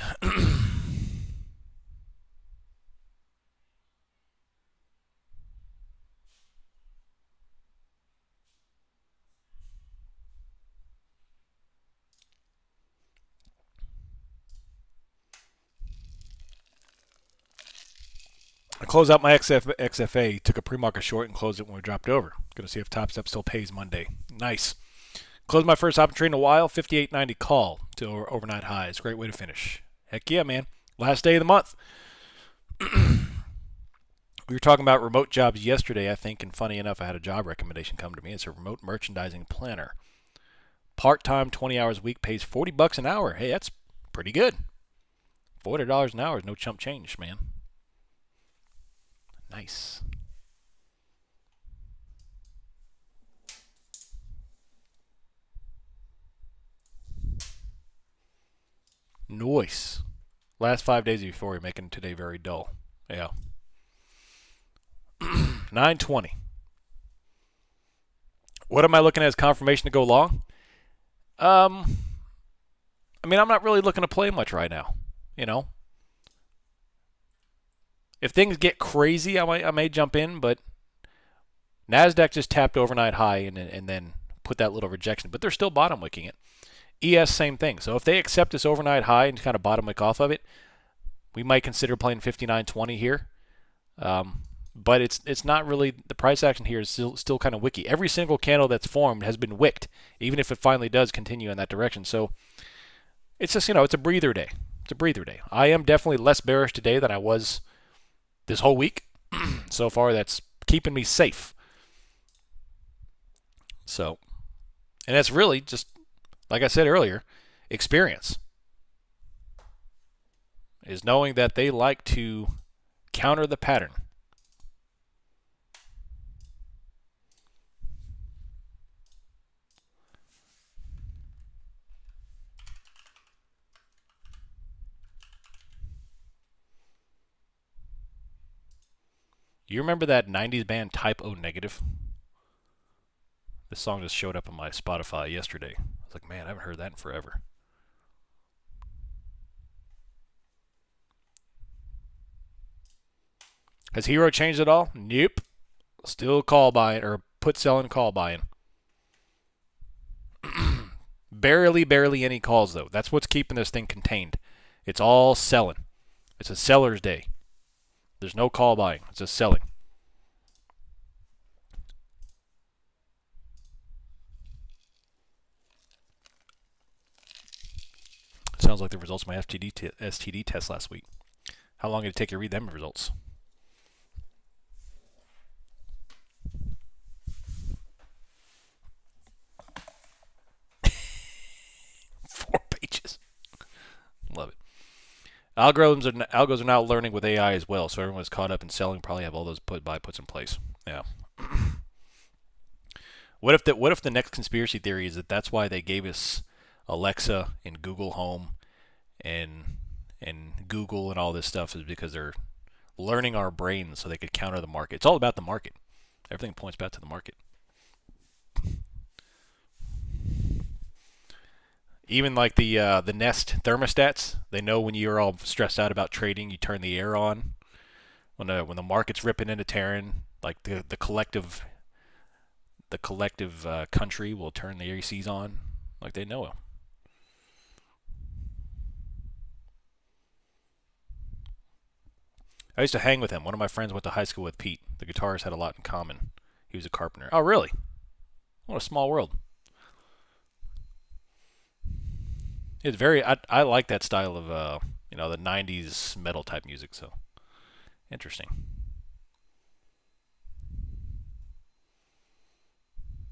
I closed out my XFA, took a pre-market short and closed it when we dropped over. Going to see if Top Step still pays Monday. Nice. Closed my first option trade in a while, 58.90 call to overnight highs. Great way to finish. Heck yeah, man. Last day of the month. We were talking about remote jobs yesterday, I think, and funny enough, I had a job recommendation come to me. It's a remote merchandising planner. Part-time, 20 hours a week, pays $40 an hour. Hey, that's pretty good. $40 an hour is no chump change, man. Nice. Nice. Last 5 days before you're making today very dull. Yeah. 920. What am I looking at as confirmation to go long? I mean, I'm not really looking to play much right now. You know, if things get crazy, I may jump in, but Nasdaq just tapped overnight high and then put that little rejection, but they're still bottom wicking it. ES, same thing. So if they accept this overnight high and kind of bottom wick off of it, we might consider playing 59.20 here. But it's not really, the price action here is still kind of wicky. Every single candle that's formed has been wicked, even if it finally does continue in that direction. So it's just, it's a breather day. It's a breather day. I am definitely less bearish today than I was this whole week. So far, that's keeping me safe. So, and that's really just, like I said earlier, experience. Is knowing that they like to counter the pattern. You remember that 90s band Type O Negative? This song just showed up on my Spotify yesterday. I was like, man, I haven't heard that in forever. Has Hero changed at all? Nope. Still call buying, or put selling, call buying. barely any calls, though. That's what's keeping this thing contained. It's all selling. It's a seller's day. There's no call buying. It's just selling. Sounds like the results of my STD test last week. How long did it take you to read them results? Love it. Algos are now learning with AI as well, so everyone's caught up in selling. Probably have all those puts in place. Yeah. What if the next conspiracy theory is that that's why they gave us Alexa and Google Home and Google and all this stuff, is because they're learning our brains so they could counter the market. It's all about the market. Everything points back to the market. Even like the Nest thermostats, they know when you're all stressed out about trading, you turn the air on. When the market's ripping into tearing, like the collective country will turn the ACs on, like they know it. I used to hang with him. One of my friends went to high school with Pete. The guitarist had a lot in common. He was a carpenter. Oh, really? What a small world. It's very. I like that style of the '90s metal type music. So interesting.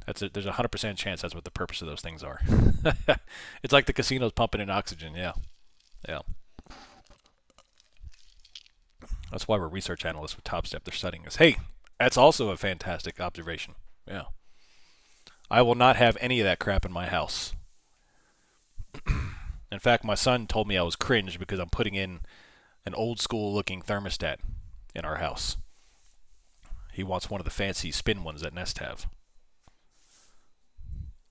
There's a 100% chance that's what the purpose of those things are. It's like the casinos pumping in oxygen. Yeah, yeah. That's why we're research analysts with Top Step. They're studying us. Hey, that's also a fantastic observation. Yeah. I will not have any of that crap in my house. In fact, my son told me I was cringe because I'm putting in an old school looking thermostat in our house. He wants one of the fancy spin ones that Nest have.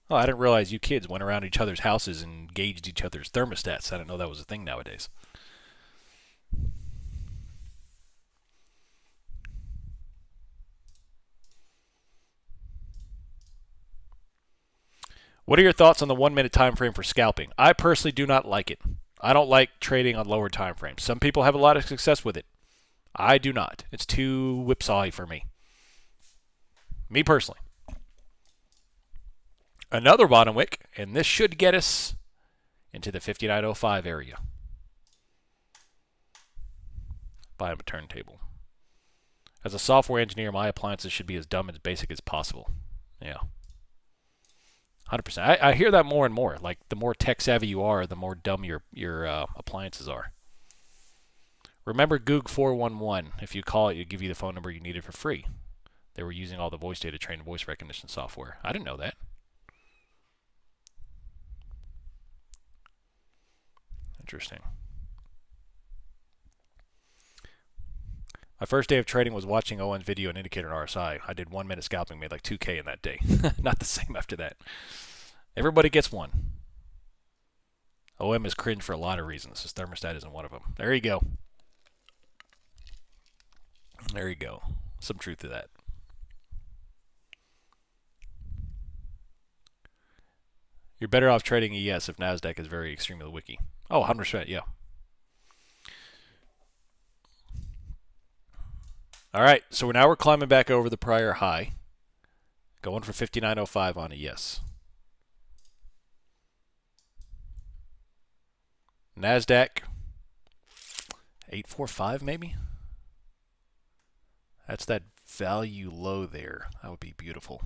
Oh, I didn't realize you kids went around each other's houses and gauged each other's thermostats. I didn't know that was a thing nowadays. What are your thoughts on the 1 minute time frame for scalping? I personally do not like it. I don't like trading on lower time frames. Some people have a lot of success with it. I do not. It's too whipsawy for me. Me personally. Another bottom wick, and this should get us into the 59.05 area. Buy him a turntable. As a software engineer, my appliances should be as dumb and basic as possible. Yeah. 100%. I hear that more and more. Like, the more tech savvy you are, the more dumb your appliances are. Remember Goog 411. If you call it, it'll give you the phone number you needed for free. They were using all the voice data trained voice recognition software. I didn't know that. Interesting. My first day of trading was watching Owen's video and indicator on RSI. I did 1 minute scalping, made like 2K in that day. Not the same after that. Everybody gets one. OM is cringe for a lot of reasons. His thermostat isn't one of them. There you go. There you go. Some truth to that. You're better off trading ES if NASDAQ is very extremely wiki. Oh, 100%, yeah. All right, so now we're climbing back over the prior high. Going for 59.05 on ES. NASDAQ, 845 maybe? That's that value low there. That would be beautiful.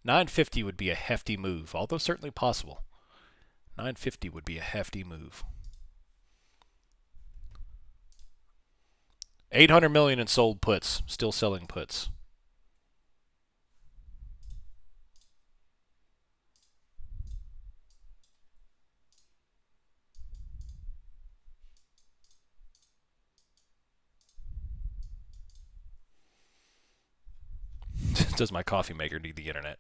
950 would be a hefty move, although certainly possible. 950 would be a hefty move. 800 million in sold puts, still selling puts. Does my coffee maker need the internet?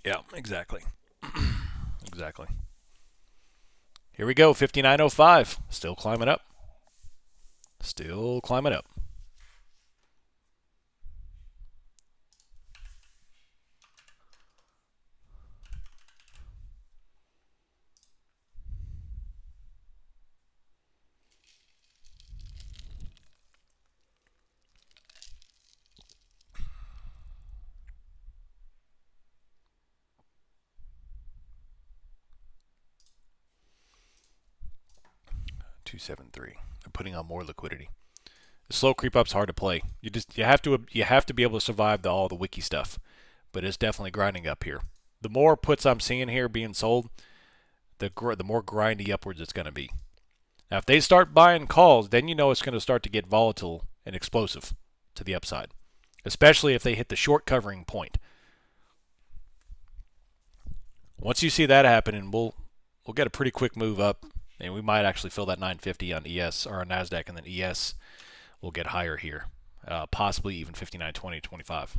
Yeah, exactly. Exactly. Here we go, 59.05. Still climbing up. Still climbing up. $273. They're putting on more liquidity. The slow creep up's hard to play. You have to be able to survive all the wiki stuff, but it's definitely grinding up here. The more puts I'm seeing here being sold, the more grindy upwards it's going to be. Now, if they start buying calls, then you know it's going to start to get volatile and explosive to the upside, especially if they hit the short covering point. Once you see that happen, and we'll get a pretty quick move up, and we might actually fill that 950 on ES or on NASDAQ, and then ES will get higher here, possibly even 59.20 to 25.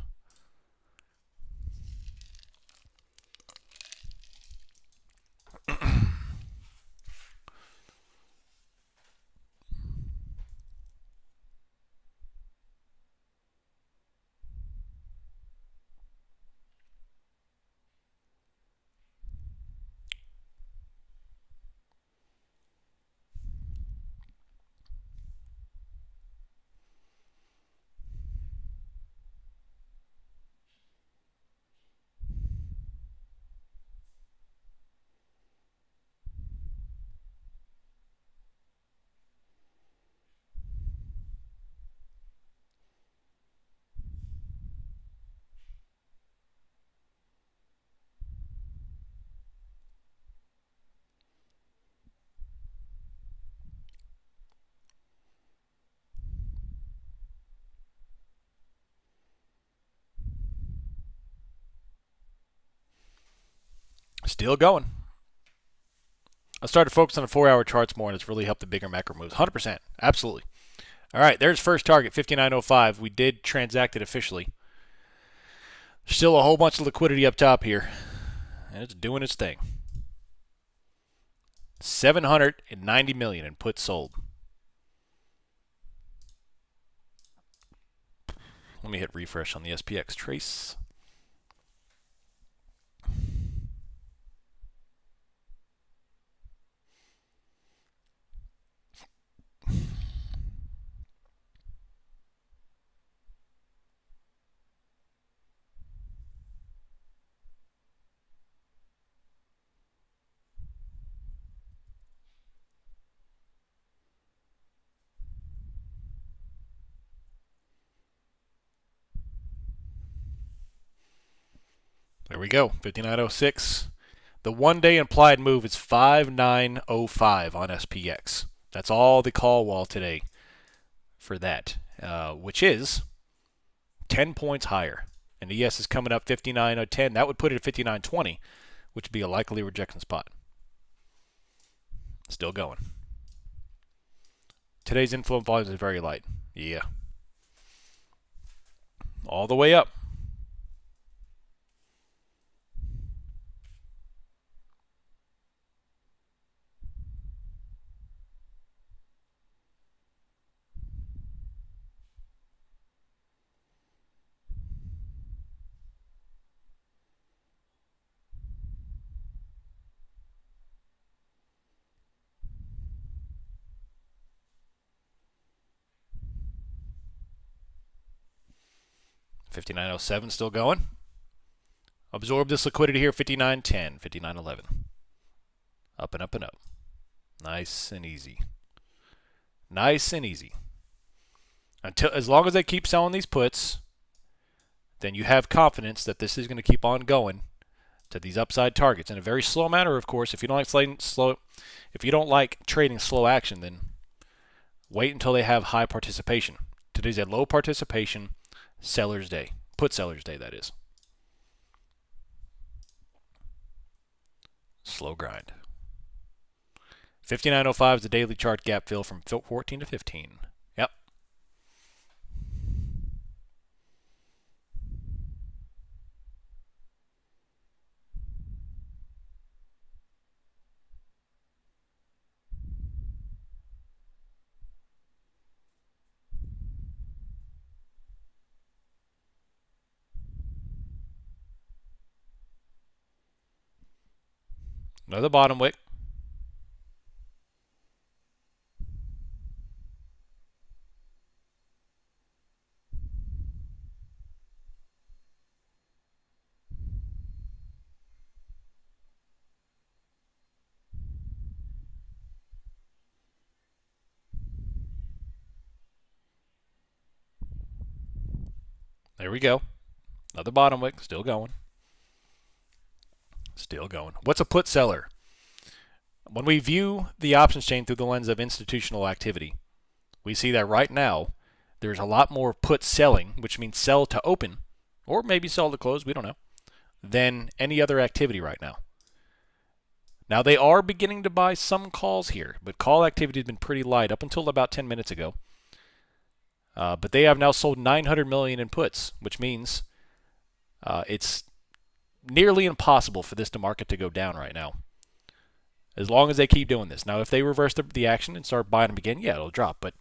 Still going. I started focusing on the 4-hour charts more, and it's really helped the bigger macro moves. 100%. Absolutely. All right, there's first target, 59.05. We did transact it officially. Still a whole bunch of liquidity up top here, and it's doing its thing. 790 million in puts sold. Let me hit refresh on the SPX trace. There we go, 59.06. The one-day implied move is 59.05 on SPX. That's all the call wall today for that, which is 10 points higher. And ES is coming up 59.10. That would put it at 59.20, which would be a likely rejection spot. Still going. Today's inflow volume is very light. Yeah. All the way up. $59.07 still going. Absorb this liquidity here, $59.10, $59.11. Up and up and up. Nice and easy. Nice and easy. As long as they keep selling these puts, then you have confidence that this is going to keep on going to these upside targets in a very slow manner. Of course, if you don't like trading slow action, then wait until they have high participation. Today's a low participation seller's day, put seller's day, that is. Slow grind. 59.05 is the daily chart gap fill from 14 to 15. Yep. Another bottom wick. There we go. Another bottom wick, still going. Still going. What's a put seller? When we view the options chain through the lens of institutional activity, we see that right now there's a lot more put selling, which means sell to open, or maybe sell to close, we don't know, than any other activity right now. Now they are beginning to buy some calls here, but call activity has been pretty light up until about 10 minutes ago. But they have now sold $900 million in puts, which means it's nearly impossible for this market to go down right now, as long as they keep doing this. Now, if they reverse the action and start buying them again, yeah, it'll drop. But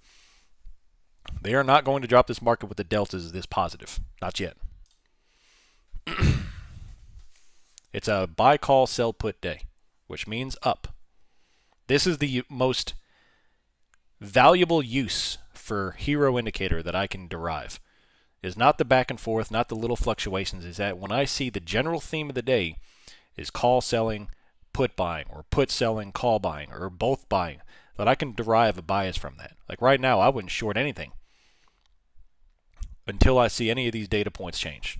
they are not going to drop this market with the deltas this positive. Not yet. It's a buy, call, sell, put day, which means up. This is the most valuable use for hero indicator that I can derive. Is not the back and forth, not the little fluctuations. Is that when I see the general theme of the day is call selling, put buying, or put selling, call buying, or both buying, that I can derive a bias from that. Like right now, I wouldn't short anything until I see any of these data points change.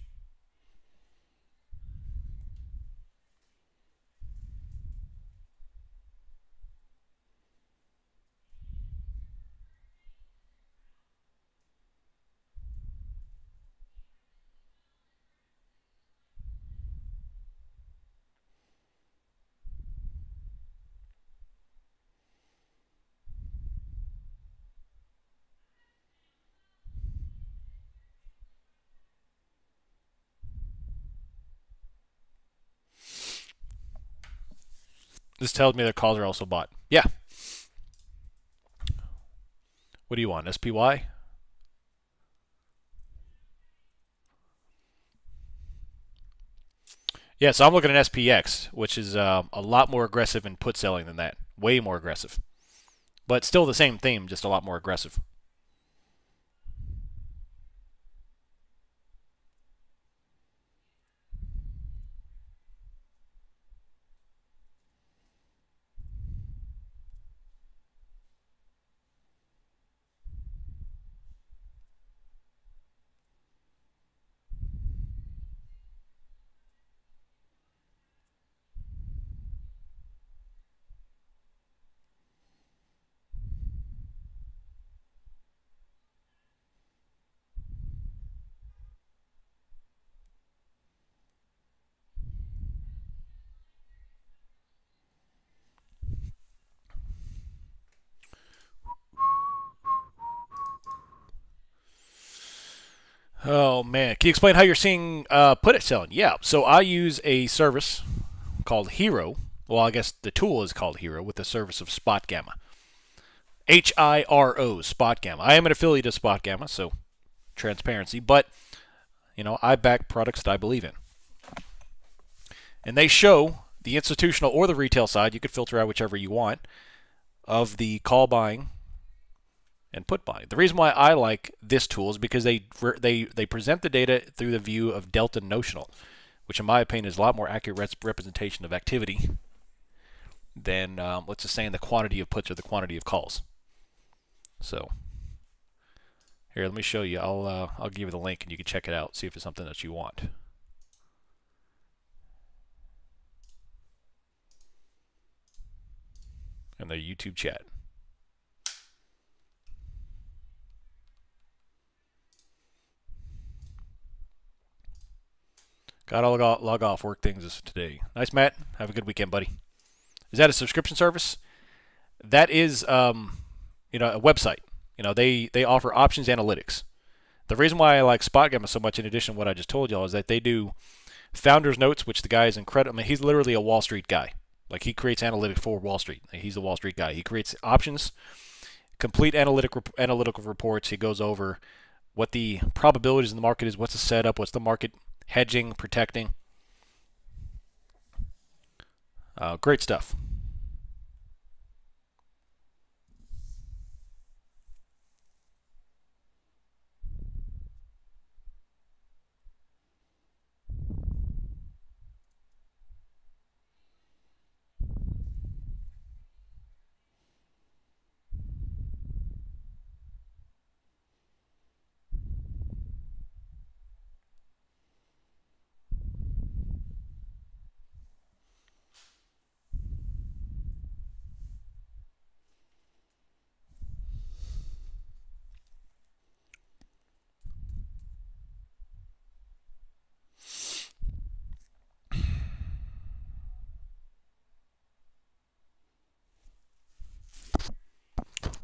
This tells me their calls are also bought. Yeah. What do you want, SPY? Yeah, so I'm looking at SPX, which is a lot more aggressive in put selling than that. Way more aggressive. But still the same theme, just a lot more aggressive. Oh man, can you explain how you're seeing put it selling? Yeah, so I use a service called Hero. Well, I guess the tool is called Hero with the service of Spot Gamma. HIRO, Spot Gamma. I am an affiliate of Spot Gamma, so transparency. But I back products that I believe in, and they show the institutional or the retail side. You could filter out whichever you want of the call buying and put buying. The reason why I like this tool is because they present the data through the view of delta notional, which in my opinion is a lot more accurate representation of activity than let's just say in the quantity of puts or the quantity of calls. So here, let me show you. I'll give you the link and you can check it out. See if it's something that you want. In the YouTube chat. Gotta log off. Work things today. Nice, Matt. Have a good weekend, buddy. Is that a subscription service? That is, a website. They offer options analytics. The reason why I like SpotGamma so much, in addition to what I just told y'all, is that they do founders notes, which the guy is incredible. I mean, he's literally a Wall Street guy. Like, he creates analytics for Wall Street. He's the Wall Street guy. He creates options, complete analytical reports. He goes over what the probabilities in the market is, what's the setup, what's the market hedging, protecting. Great stuff.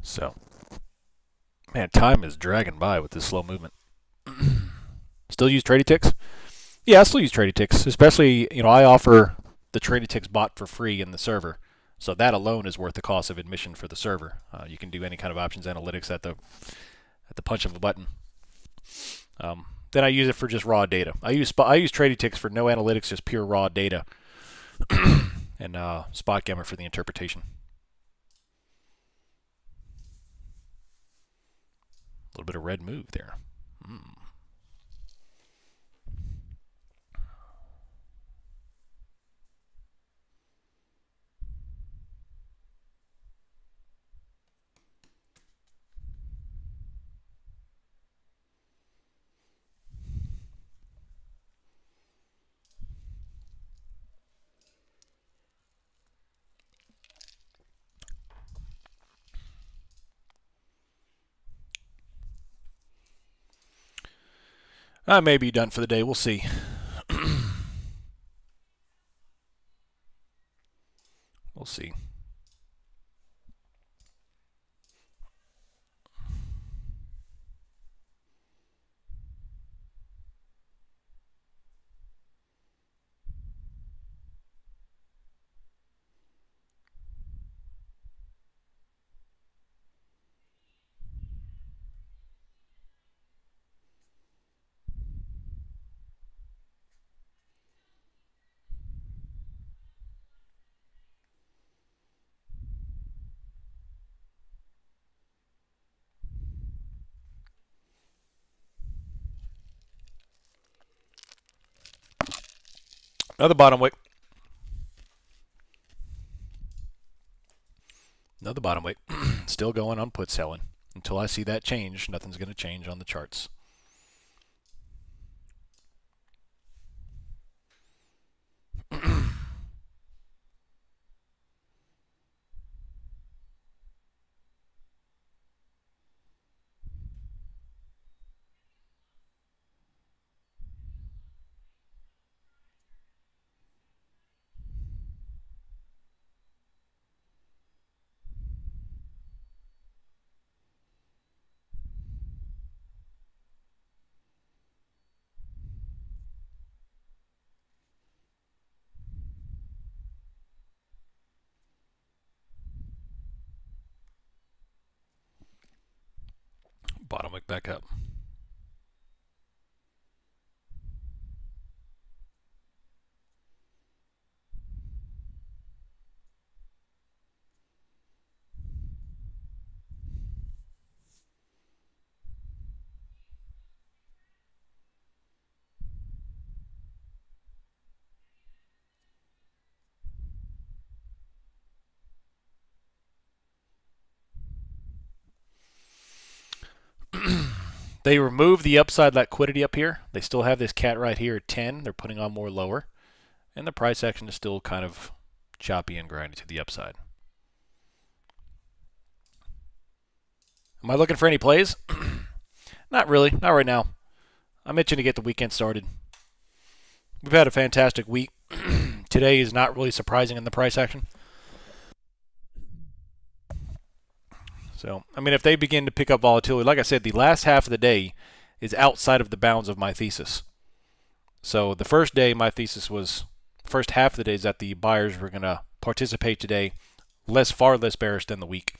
So, man, time is dragging by with this slow movement. Still use Trading Ticks? Yeah, I still use Trading Ticks. Especially, I offer the Trading Ticks bot for free in the server. So that alone is worth the cost of admission for the server. You can do any kind of options analytics at the punch of a button. Then I use it for just raw data. I use Trading Ticks for no analytics, just pure raw data, and Spot Gamma for the interpretation. A little bit of red move there. I may be done for the day. We'll see. We'll see. Another bottom wick. Another bottom wick. Still going on put selling. Until I see that change, nothing's going to change on the charts. back up. They remove the upside liquidity up here. They still have this cat right here at 10. They're putting on more lower. And the price action is still kind of choppy and grindy to the upside. Am I looking for any plays? Not really. Not right now. I'm itching to get the weekend started. We've had a fantastic week. Today is not really surprising in the price action. So, I mean, if they begin to pick up volatility, like I said, the last half of the day is outside of the bounds of my thesis. So the first day, my thesis was, first half of the day is that the buyers were going to participate today, far less bearish than the week.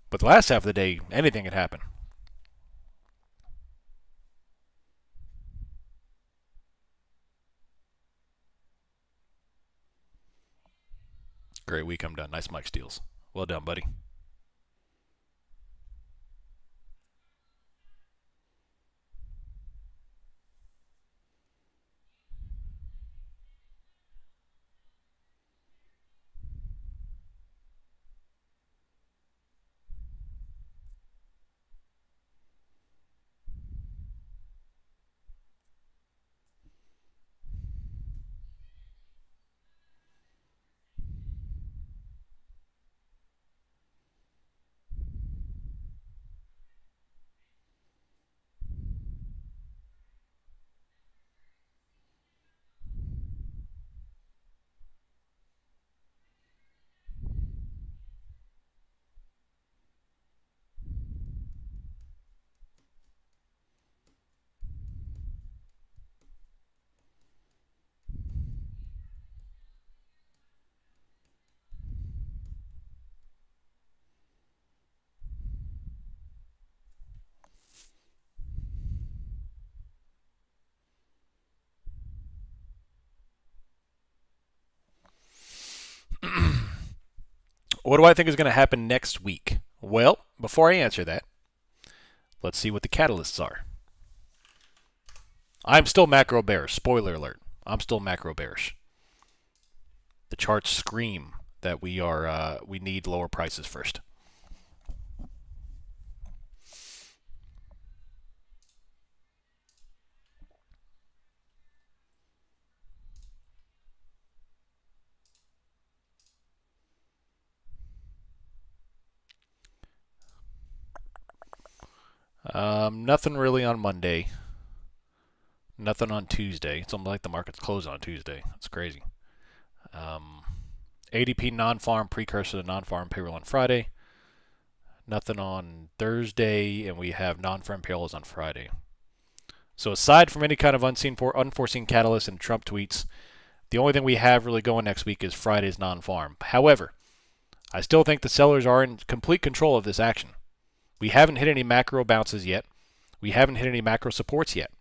But the last half of the day, anything could happen. Great week, I'm done. Nice Mike Steels. Well done, buddy. What do I think is going to happen next week? Well, before I answer that, let's see what the catalysts are. I'm still macro bearish. Spoiler alert. I'm still macro bearish. The charts scream that we need lower prices first. Nothing really on Monday. Nothing on Tuesday. It's almost like the market's closed on Tuesday. That's crazy. ADP non-farm precursor to non-farm payroll on Friday. Nothing on Thursday, and we have non-farm payrolls on Friday. So aside from any kind of unforeseen catalyst and Trump tweets, the only thing we have really going next week is Friday's non-farm. However, I still think the sellers are in complete control of this action. We haven't hit any macro bounces yet. We haven't hit any macro supports yet.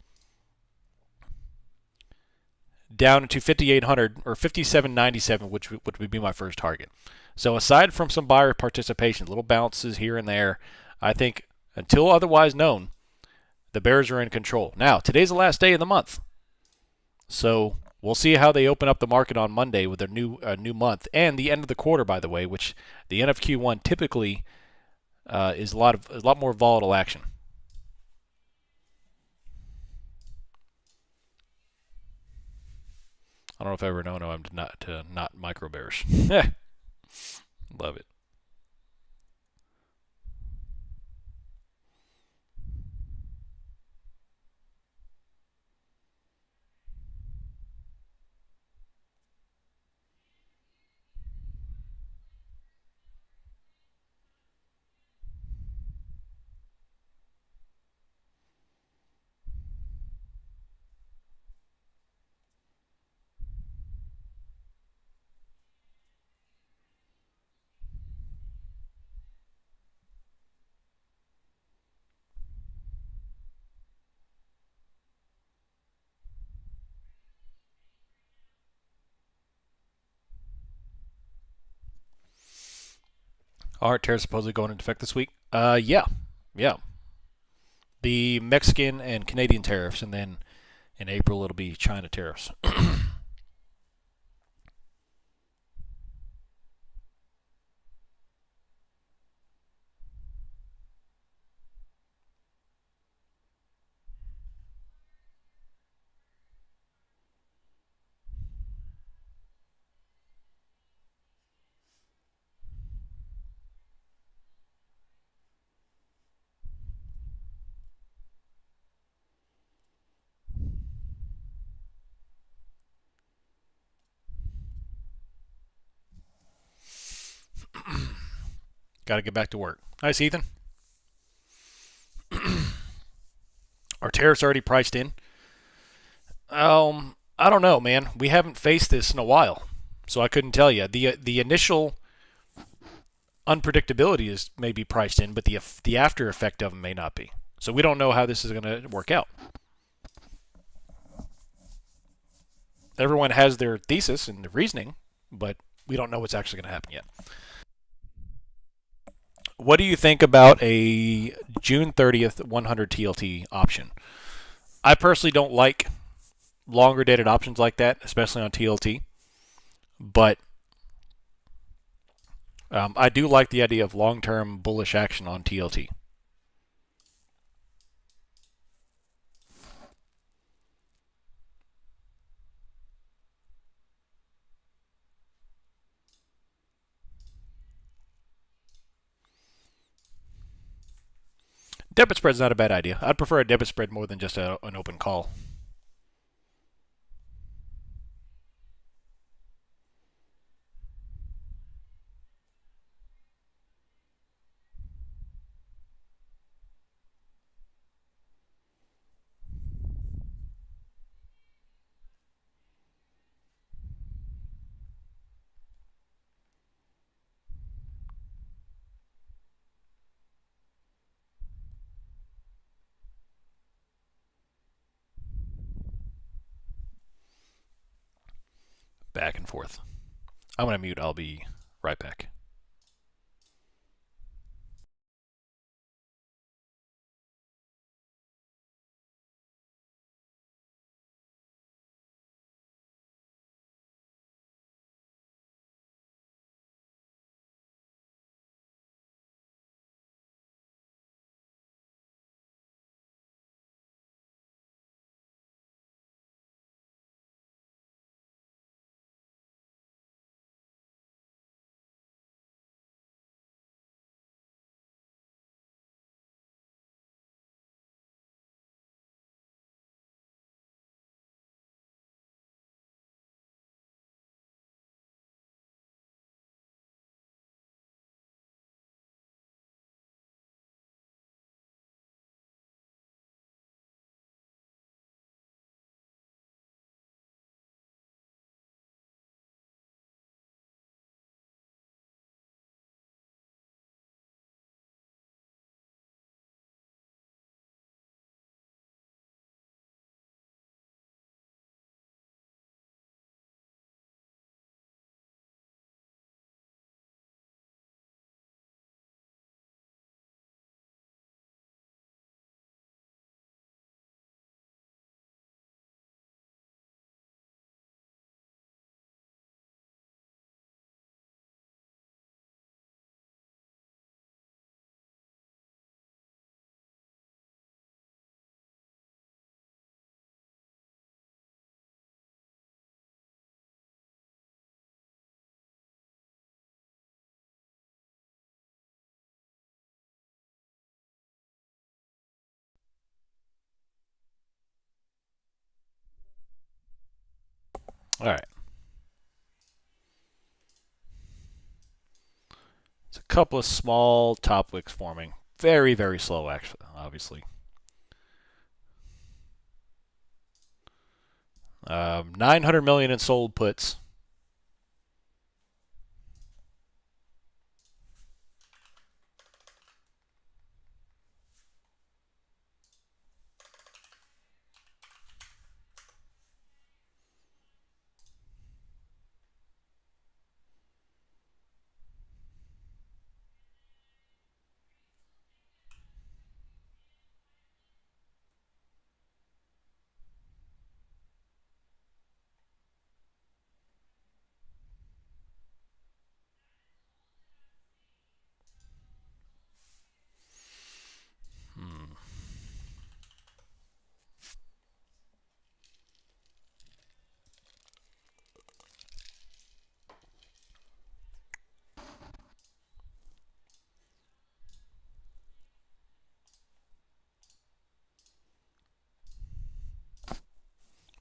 Down to 5,800 or 57.97, which would be my first target. So aside from some buyer participation, little bounces here and there, I think until otherwise known, the bears are in control. Now, today's the last day of the month. So we'll see how they open up the market on Monday with their new month and the end of the quarter, by the way, which the end of Q1 typically is a lot more volatile action. I don't know if I ever known I'm not micro bearish. Love it. Aren't tariffs supposedly going into effect this week? Yeah, yeah. The Mexican and Canadian tariffs, and then in April it'll be China tariffs. Got to get back to work. Nice, Ethan. Are tariffs already priced in? I don't know, man. We haven't faced this in a while, so I couldn't tell you. The initial unpredictability is maybe priced in, but the after effect of them may not be. So we don't know how this is going to work out. Everyone has their thesis and the reasoning, but we don't know what's actually going to happen yet. What do you think about a June 30th 100 TLT option? I personally don't like longer dated options like that, especially on TLT, but I do like the idea of long term bullish action on TLT. Debit spread's not a bad idea. I'd prefer a debit spread more than just an open call. Back and forth. I'm going to mute. I'll be right back. All right. It's a couple of small top wicks forming. Very, very slow, actually, obviously. 900 million in sold puts.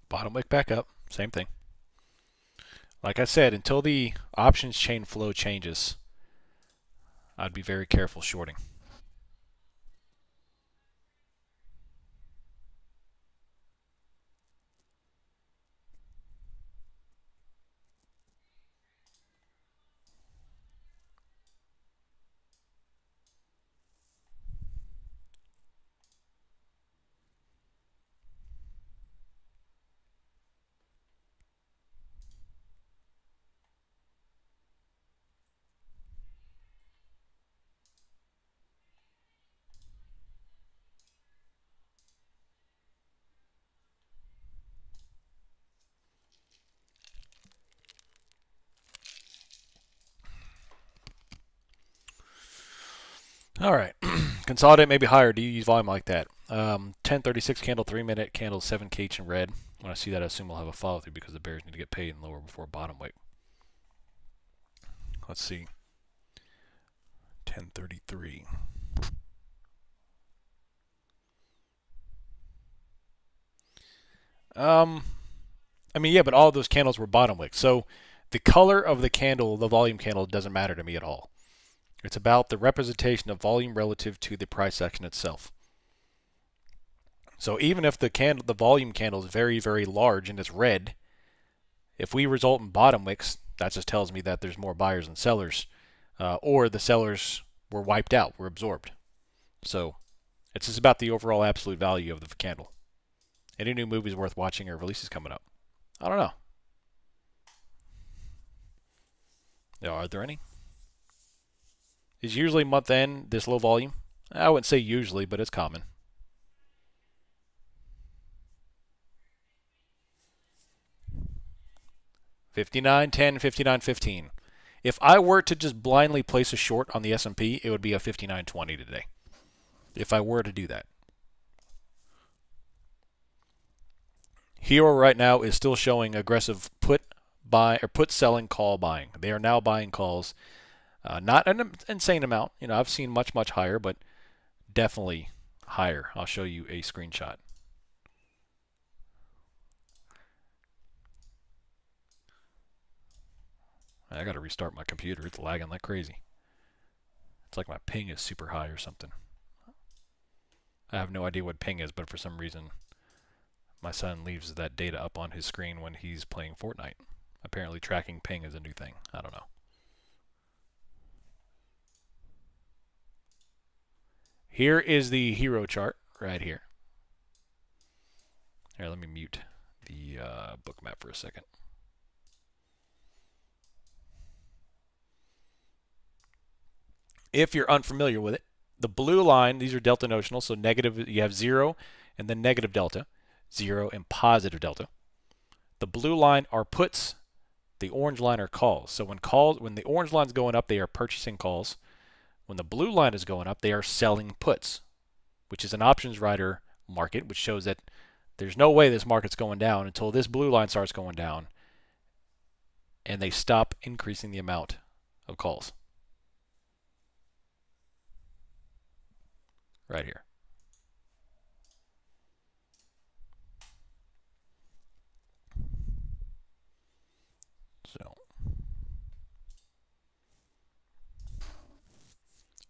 Bottom wick back up. Same thing. Like I said, until the options chain flow changes, I'd be very careful shorting. All right. Consolidate maybe higher. Do you use volume like that? 1036 candle, 3-minute candle, 7K in red. When I see that, I assume we'll have a follow through because the bears need to get paid and lower before bottom wick. Let's see. 1033. I mean, yeah, but all of those candles were bottom wick. So the color of the candle, the volume candle, doesn't matter to me at all. It's about the representation of volume relative to the price action itself. So even if the volume candle is very, very large and it's red, if we result in bottom wicks, that just tells me that there's more buyers than sellers, or the sellers were wiped out, were absorbed. So it's just about the overall absolute value of the candle. Any new movies worth watching or releases coming up? I don't know. Are there any? Is usually month end this low volume? I wouldn't say usually, but it's common. $59.10, $59.15. If I were to just blindly place a short on the S&P, it would be a $59.20 today. If I were to do that. Hero right now is still showing aggressive put selling, call buying. They are now buying calls. Not an insane amount. You know, I've seen much higher, but definitely higher. I'll show you a screenshot. I got to restart my computer. It's lagging like crazy. It's like my ping is super high or something. I have no idea what ping is, but for some reason my son leaves that data up on his screen when he's playing Fortnite. Apparently tracking ping is a new thing. I don't know. Here is the hero chart right here. Here, let me mute the book map for a second. If you're unfamiliar with it, the blue line, these are delta notional, so negative, you have 0 and then negative delta, 0 and positive delta. The blue line are puts, the orange line are calls. So when the orange line's going up, they are purchasing calls. When the blue line is going up, they are selling puts, which is an options rider market, which shows that there's no way this market's going down until this blue line starts going down and they stop increasing the amount of calls. Right here. So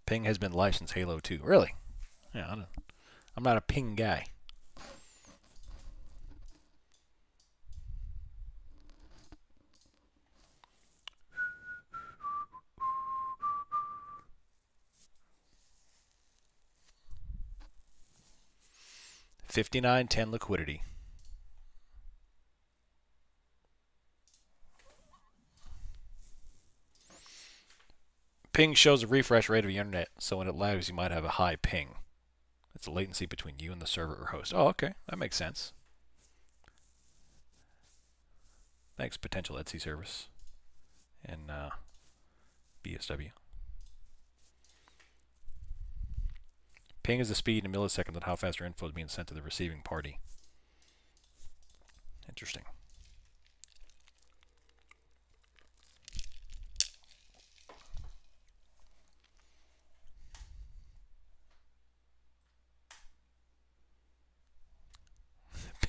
Ping has been licensed Halo 2. Really? Yeah, I'm not a Ping guy. $59.10 liquidity. Ping shows a refresh rate of the internet, so when it lags, you might have a high ping. It's a latency between you and the server or host. Oh, okay. That makes sense. Thanks, potential Etsy service. And BSW. Ping is the speed in milliseconds of how fast your info is being sent to the receiving party. Interesting.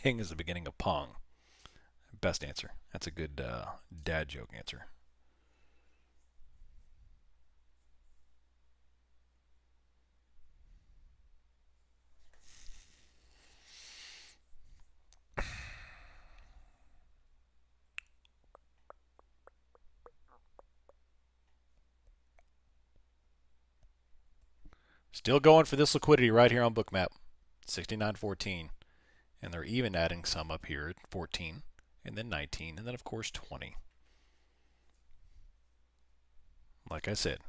Ping is the beginning of Pong. Best answer. That's a good dad joke answer. Still going for this liquidity right here on Bookmap. 69.14. And they're even adding some up here at 14, and then 19, and then, of course, 20. Like I said,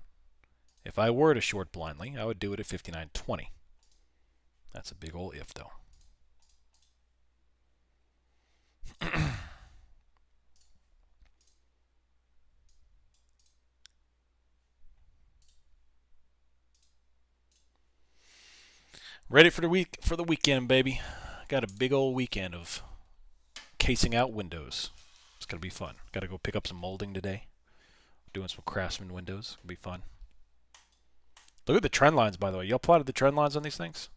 if I were to short blindly, I would do it at 59.20. That's a big old if, though. Ready for the weekend, baby. Got a big old weekend of casing out windows. It's gonna be fun. Got to go pick up some molding today. Doing some Craftsman windows. It'll be fun. Look at the trend lines, by the way. Y'all plotted the trend lines on these things?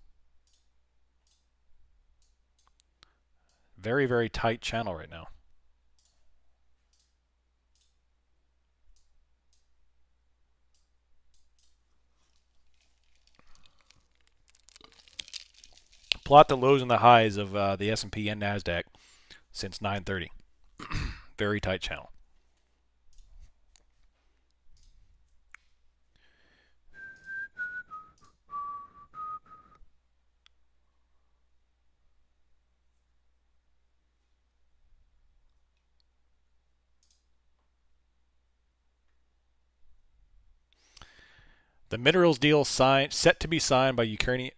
Very, very tight channel right now. Plot the lows and the highs of the S&P and NASDAQ since 9:30. Very tight channel. The minerals deal set to be signed by Ukrainian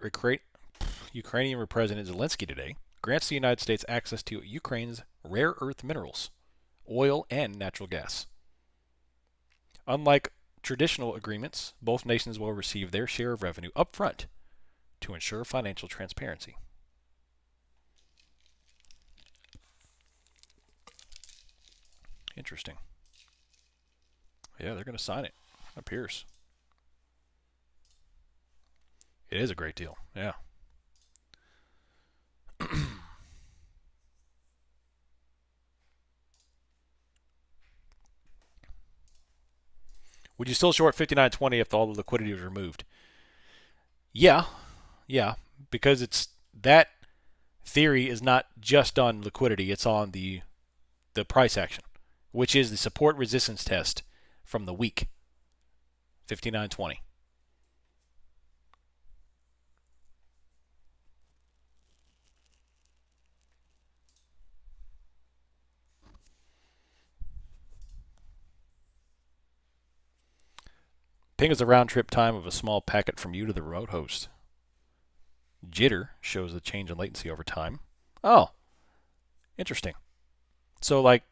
President Zelensky today grants the United States access to Ukraine's rare earth minerals, oil, and natural gas. Unlike traditional agreements, both nations will receive their share of revenue up front to ensure financial transparency. Interesting. Yeah, they're going to sign it. It appears. It is a great deal. Yeah. Would you still short 59.20 if all the liquidity was removed? Yeah. Yeah. Because it's that theory is not just on liquidity, it's on the price action, which is the support resistance test from the week. 59.20. Ping is the round trip time of a small packet from you to the remote host. Jitter shows the change in latency over time. Oh, interesting. So, like,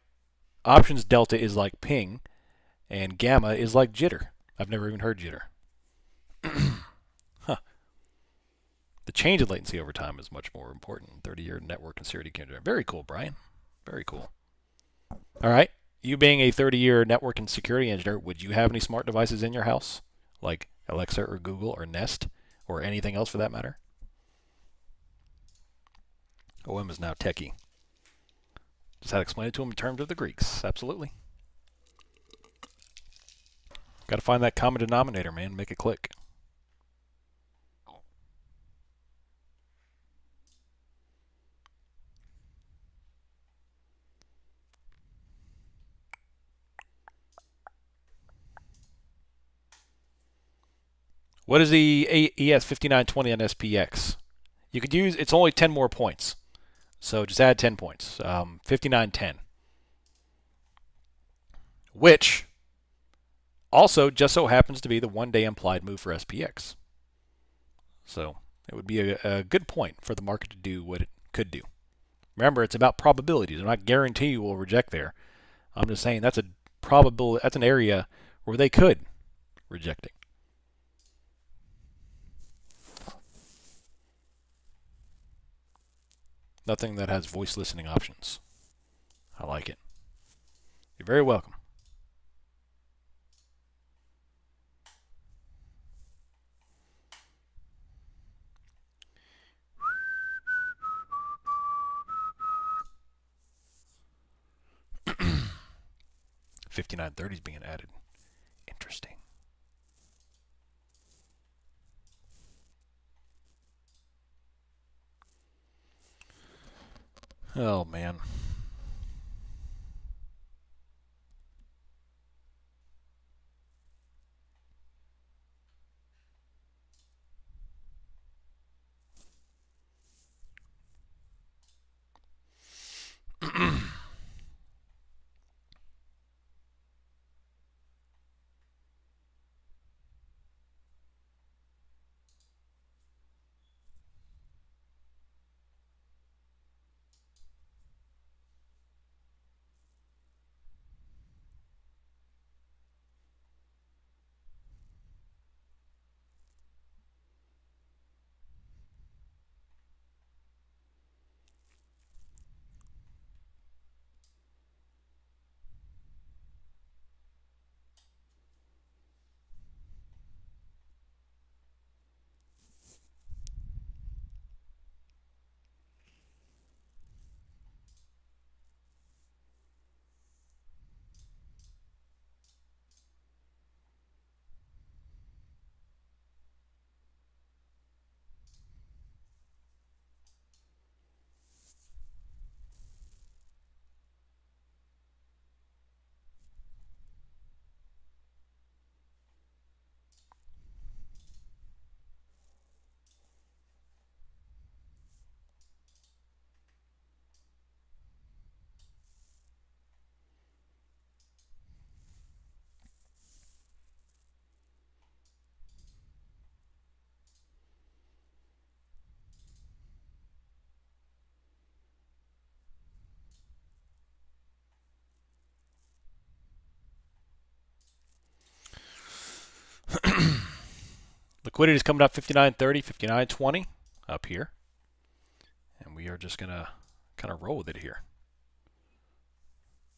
options delta is like ping, and gamma is like jitter. I've never even heard jitter. Huh. The change in latency over time is much more important. 30-year network and security calendar. Very cool, Brian. Very cool. All right. You being a 30-year network and security engineer, would you have any smart devices in your house? Like Alexa or Google or Nest or anything else for that matter? OM is now techie. Just had to explain it to him in terms of the Greeks. Absolutely. Got to find that common denominator, man. Make it click. What is the ES 5920 on SPX? You could use, it's only 10 more points. So just add 10 points. 5910. Which also just so happens to be the one-day implied move for SPX. So it would be a good point for the market to do what it could do. Remember, it's about probabilities. I'm not guaranteeing you will reject there. I'm just saying that's a probability. That's an area where they could reject it. Nothing that has voice listening options. I like it. You're very welcome. 59.30 is being added. Interesting. Oh, man. Liquidity is coming up 59.30, 59.20 up here. And we are just going to kind of roll with it here.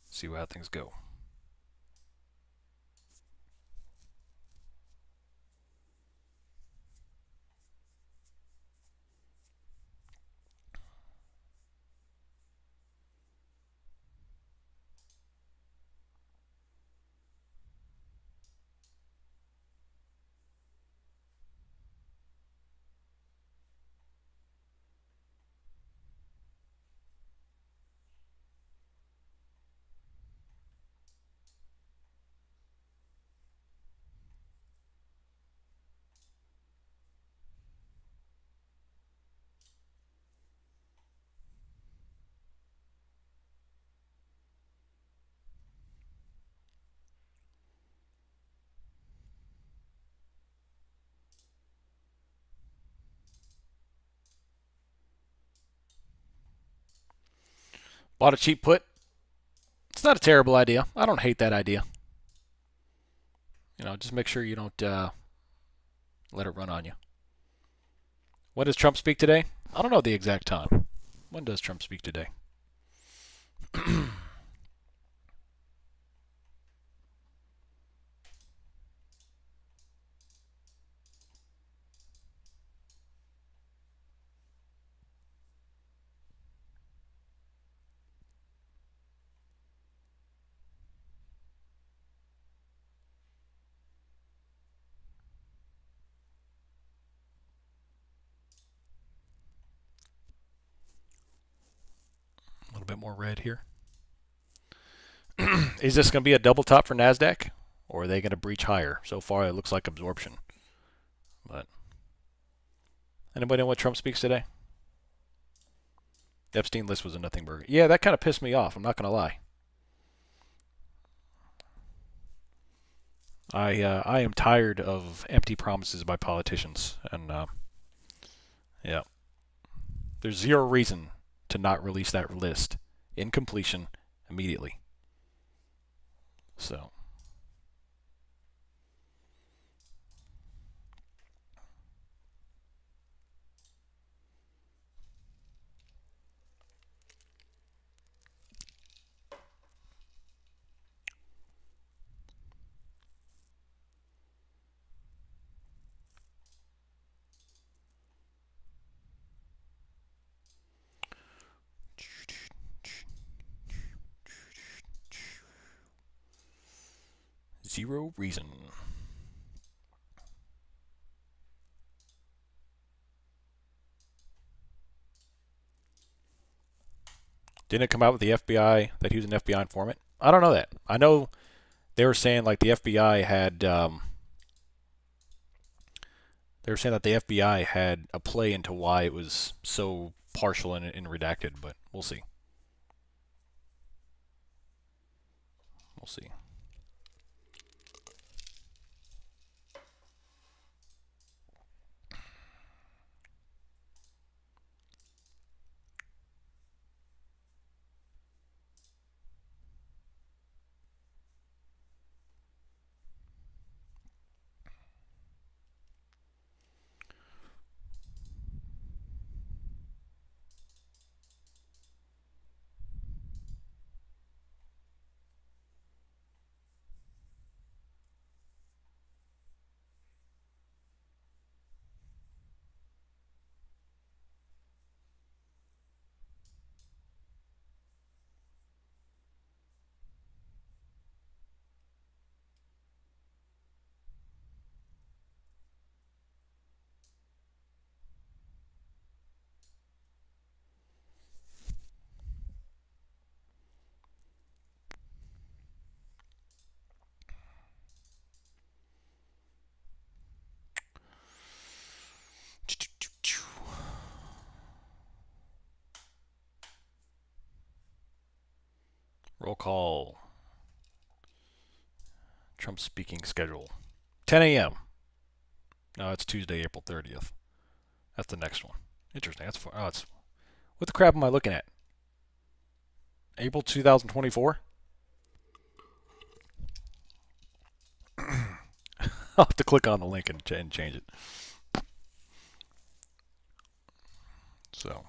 See how things go. Bought a cheap put. It's not a terrible idea. I don't hate that idea. Just make sure you don't let it run on you. When does Trump speak today? I don't know the exact time. When does Trump speak today? A little bit more red here. Is this going to be a double top for NASDAQ? Or are they going to breach higher? So far, it looks like absorption. But anybody know what Trump speaks today? The Epstein list was a nothing burger. Yeah, that kind of pissed me off. I'm not going to lie. I am tired of empty promises by politicians, and yeah, there's zero reason to not release that list in completion immediately. So. zero reason. Didn't it come out with the FBI that he was an FBI informant? I don't know that. I know they were saying like the FBI had they were saying that the FBI had a play into why it was so partial and redacted, but we'll see. We'll see. Roll call. Trump speaking schedule. 10 a.m. No, it's Tuesday, April 30th. That's the next one. Interesting. That's far. Oh, it's what the crap am I looking at? April 2024. I'll have to click on the link and change it. So.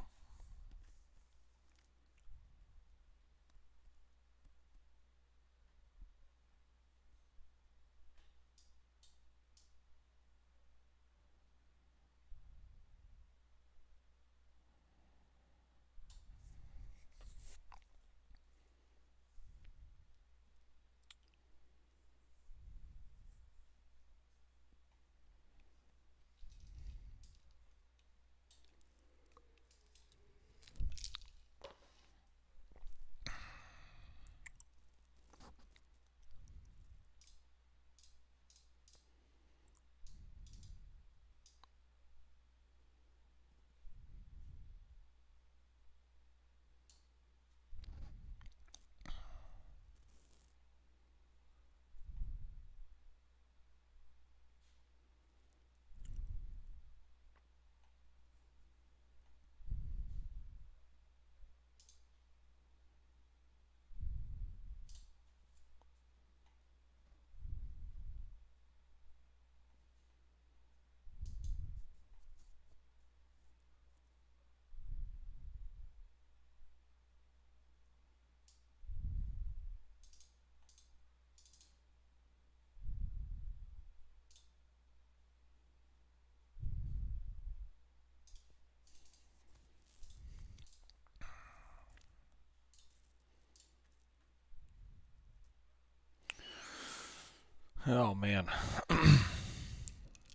Oh man.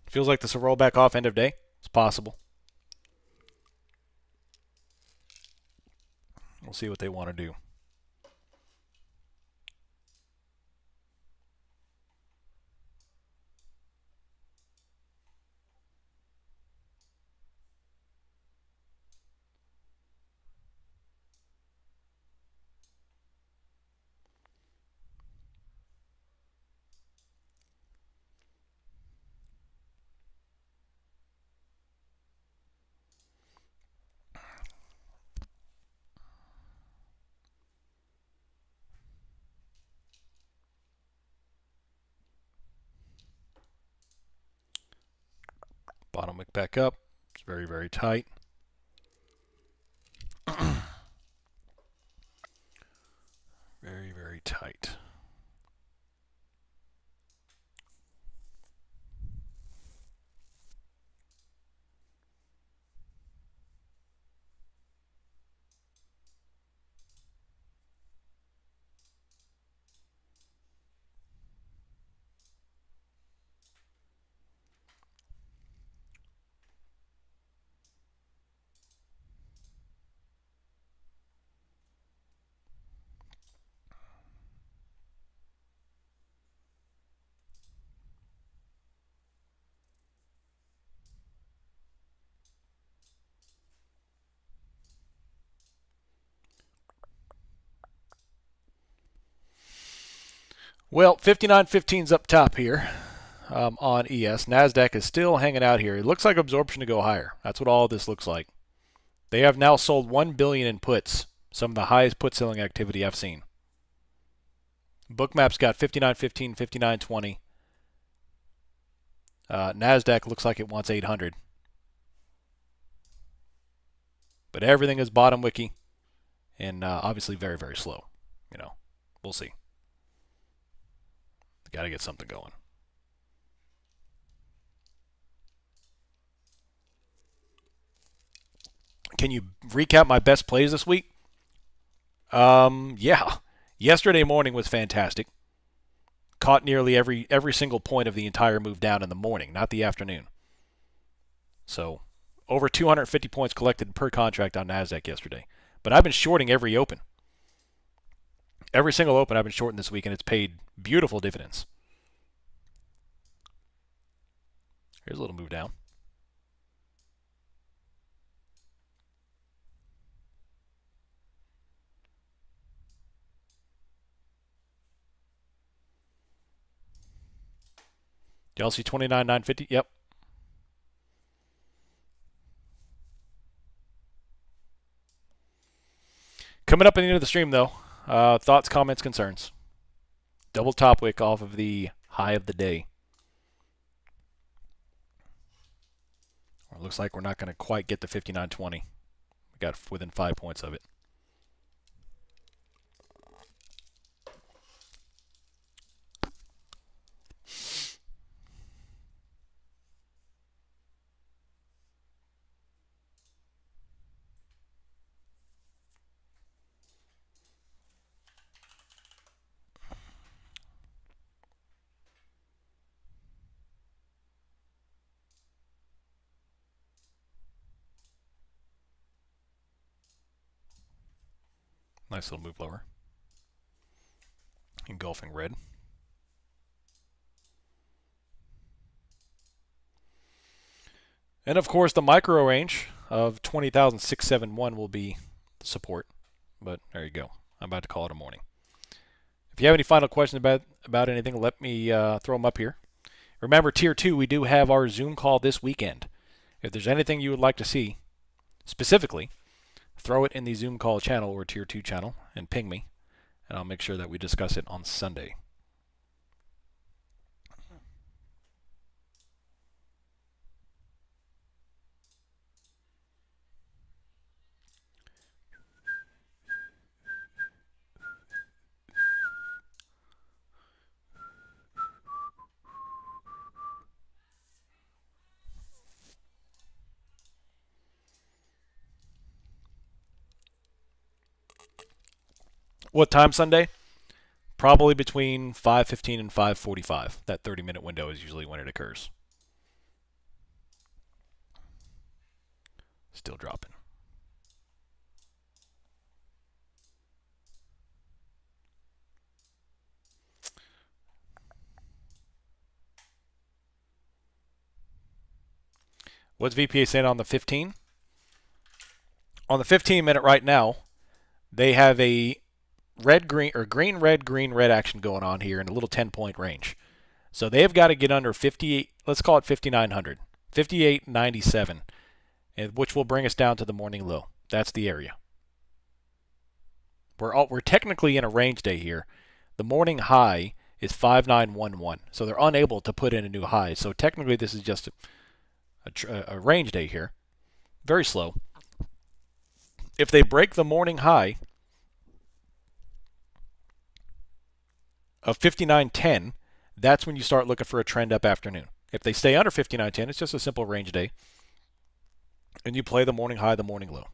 Feels like this will roll back off end of day. It's possible. We'll see what they want to do. Bottom wick back up. It's very, very tight. Very, very tight. Well, 59.15's up top here on ES. NASDAQ is still hanging out here. It looks like absorption to go higher. That's what all of this looks like. They have now sold $1 billion in puts, some of the highest put selling activity I've seen. Bookmap's got 59.15, 59.20. NASDAQ looks like it wants 800. But everything is bottom wiki and obviously very, very slow. We'll see. Got to get something going. Can you recap my best plays this week? Yeah. Yesterday morning was fantastic. Caught nearly every single point of the entire move down in the morning, not the afternoon. So, over 250 points collected per contract on NASDAQ yesterday. But I've been shorting every open. Every single open I've been shorting this week, and it's paid beautiful dividends. Here's a little move down. Do y'all see 29,950? Yep. Coming up at the end of the stream, though, thoughts, comments, concerns. Double top wick off of the high of the day. It looks like we're not going to quite get to 59.20. We got within 5 points of it. Nice little move lower. Engulfing red. And of course, the micro range of 20,671 will be support. But there you go. I'm about to call it a morning. If you have any final questions about anything, let me throw them up here. Remember, Tier 2, we do have our Zoom call this weekend. If there's anything you would like to see specifically, throw it in the Zoom call channel or Tier 2 channel and ping me, and I'll make sure that we discuss it on Sunday. What time Sunday? Probably between 5:15 and 5:45. That 30-minute window is usually when it occurs. Still dropping. What's VPA saying on the 15? On the 15-minute right now, they have a red-green or green-red action going on here in a little 10-point range. So they've got to get under 58, let's call it 5,900, 58.97, which will bring us down to the morning low. That's the area. We're technically in a range day here. The morning high is 5,911, so they're unable to put in a new high. So technically this is just a range day here. Very slow. If they break the morning high of 59.10, that's when you start looking for a trend up afternoon. If they stay under 59.10, it's just a simple range day, and you play the morning high, the morning low.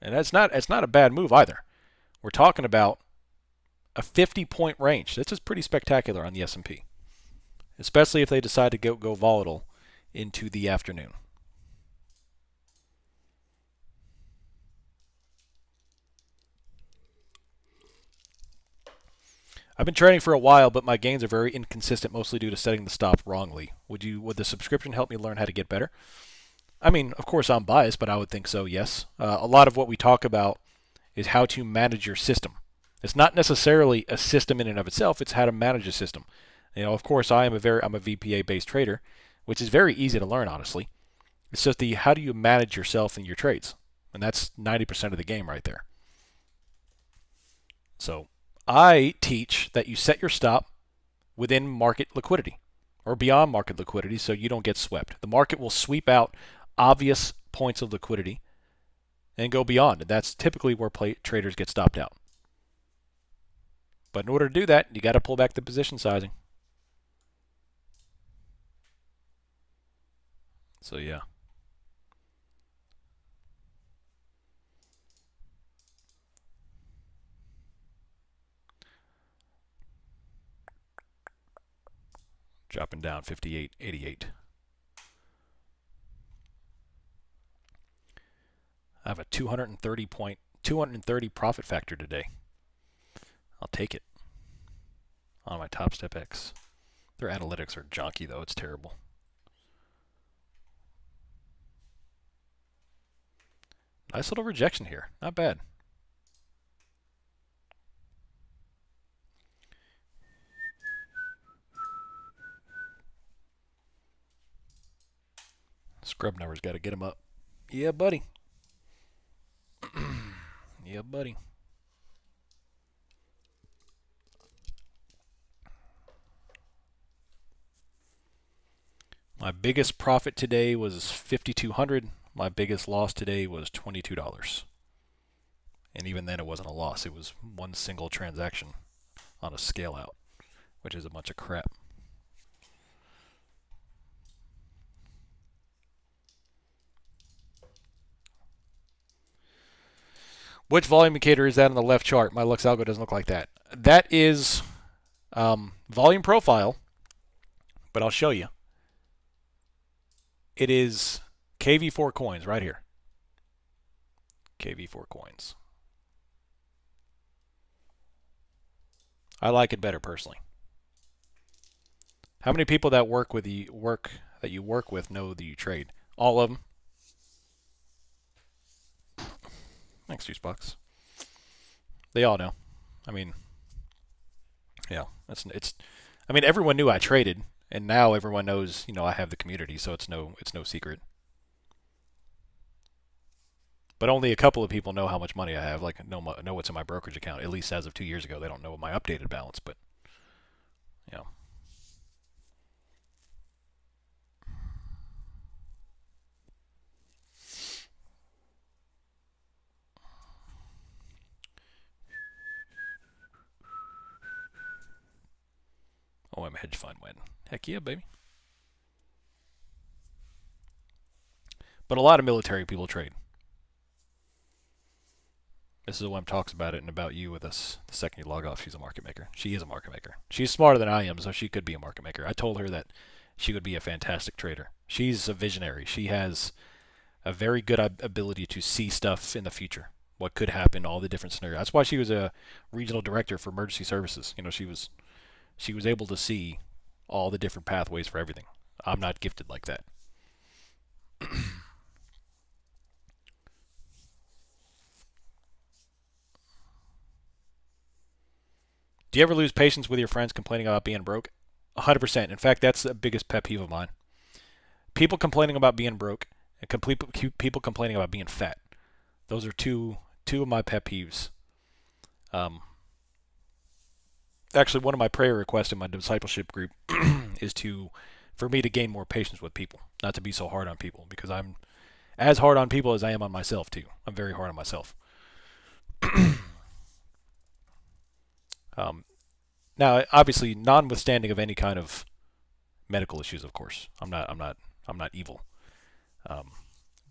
And it's not a bad move either. We're talking about a 50-point range. This is pretty spectacular on the S&P, especially if they decide to go volatile into the afternoon. I've been trading for a while, but my gains are very inconsistent, mostly due to setting the stop wrongly. Would the subscription help me learn how to get better? I mean, of course I'm biased, but I would think so, yes. A lot of what we talk about is how to manage your system. It's not necessarily a system in and of itself. It's how to manage a system. Of course, I'm a VPA based trader, which is very easy to learn, honestly. It's just the how do you manage yourself and your trades, and that's 90% of the game right there. So I teach that you set your stop within market liquidity or beyond market liquidity so you don't get swept. The market will sweep out obvious points of liquidity and go beyond, and that's typically where traders get stopped out. But in order to do that, you got to pull back the position sizing. So yeah. Dropping down 58.88. I have a 230 profit factor today. I'll take it on my Top Step X. Their analytics are junky though. It's terrible. Nice little rejection here. Not bad. Scrub numbers got to get them up. Yeah, buddy. Yeah, buddy. My biggest profit today was $5,200. My biggest loss today was $22. And even then, it wasn't a loss. It was one single transaction on a scale out, which is a bunch of crap. Which volume indicator is that on the left chart? My Lux algo doesn't look like that. That is volume profile, but I'll show you. It is KV4 coins right here. KV4 coins. I like it better personally. How many people that you work with know that you trade? All of them. Thanks, Juicebox. They all know. I mean, yeah, it's. I mean, everyone knew I traded, and now everyone knows. I have the community, so it's no secret. But only a couple of people know how much money I have. Like know what's in my brokerage account. At least as of 2 years ago, they don't know my updated balance. But yeah. Oh, I'm a hedge fund win. Heck yeah, baby. But a lot of military people trade. This is one talks about it and about you with us. The second you log off, she's a market maker. She is a market maker. She's smarter than I am, so she could be a market maker. I told her that she would be a fantastic trader. She's a visionary. She has a very good ability to see stuff in the future, what could happen, all the different scenarios. That's why she was a regional director for emergency services. She was able to see all the different pathways for everything. I'm not gifted like that. Do you ever lose patience with your friends complaining about being broke? 100%. In fact, that's the biggest pet peeve of mine. People complaining about being broke and people complaining about being fat. Those are two of my pet peeves. Actually, one of my prayer requests in my discipleship group is for me to gain more patience with people, not to be so hard on people, because I'm as hard on people as I am on myself too. I'm very hard on myself. Now, obviously, notwithstanding of any kind of medical issues, of course, I'm not evil.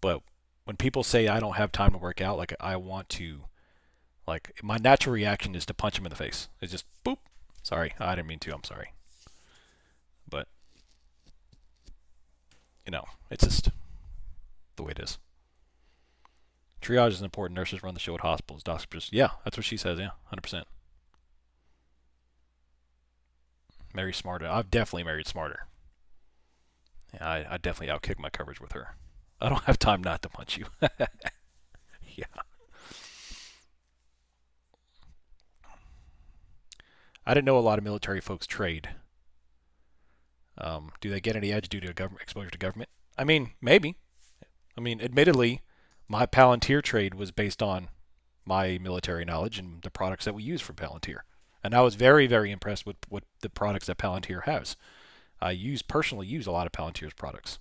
But when people say I don't have time to work out, like I want to, like my natural reaction is to punch them in the face. It's just boop. Sorry, I didn't mean to. I'm sorry. But it's just the way it is. Triage is important. Nurses run the show at hospitals. Doctors, yeah, that's what she says. Yeah, 100%. Marry smarter. I've definitely married smarter. Yeah, I definitely outkick my coverage with her. I don't have time not to punch you. Yeah. I didn't know a lot of military folks trade. Do they get any edge due to government exposure to government? I mean, maybe. I mean, admittedly, my Palantir trade was based on my military knowledge and the products that we use for Palantir. And I was very, very impressed with the products that Palantir has. I personally use a lot of Palantir's products.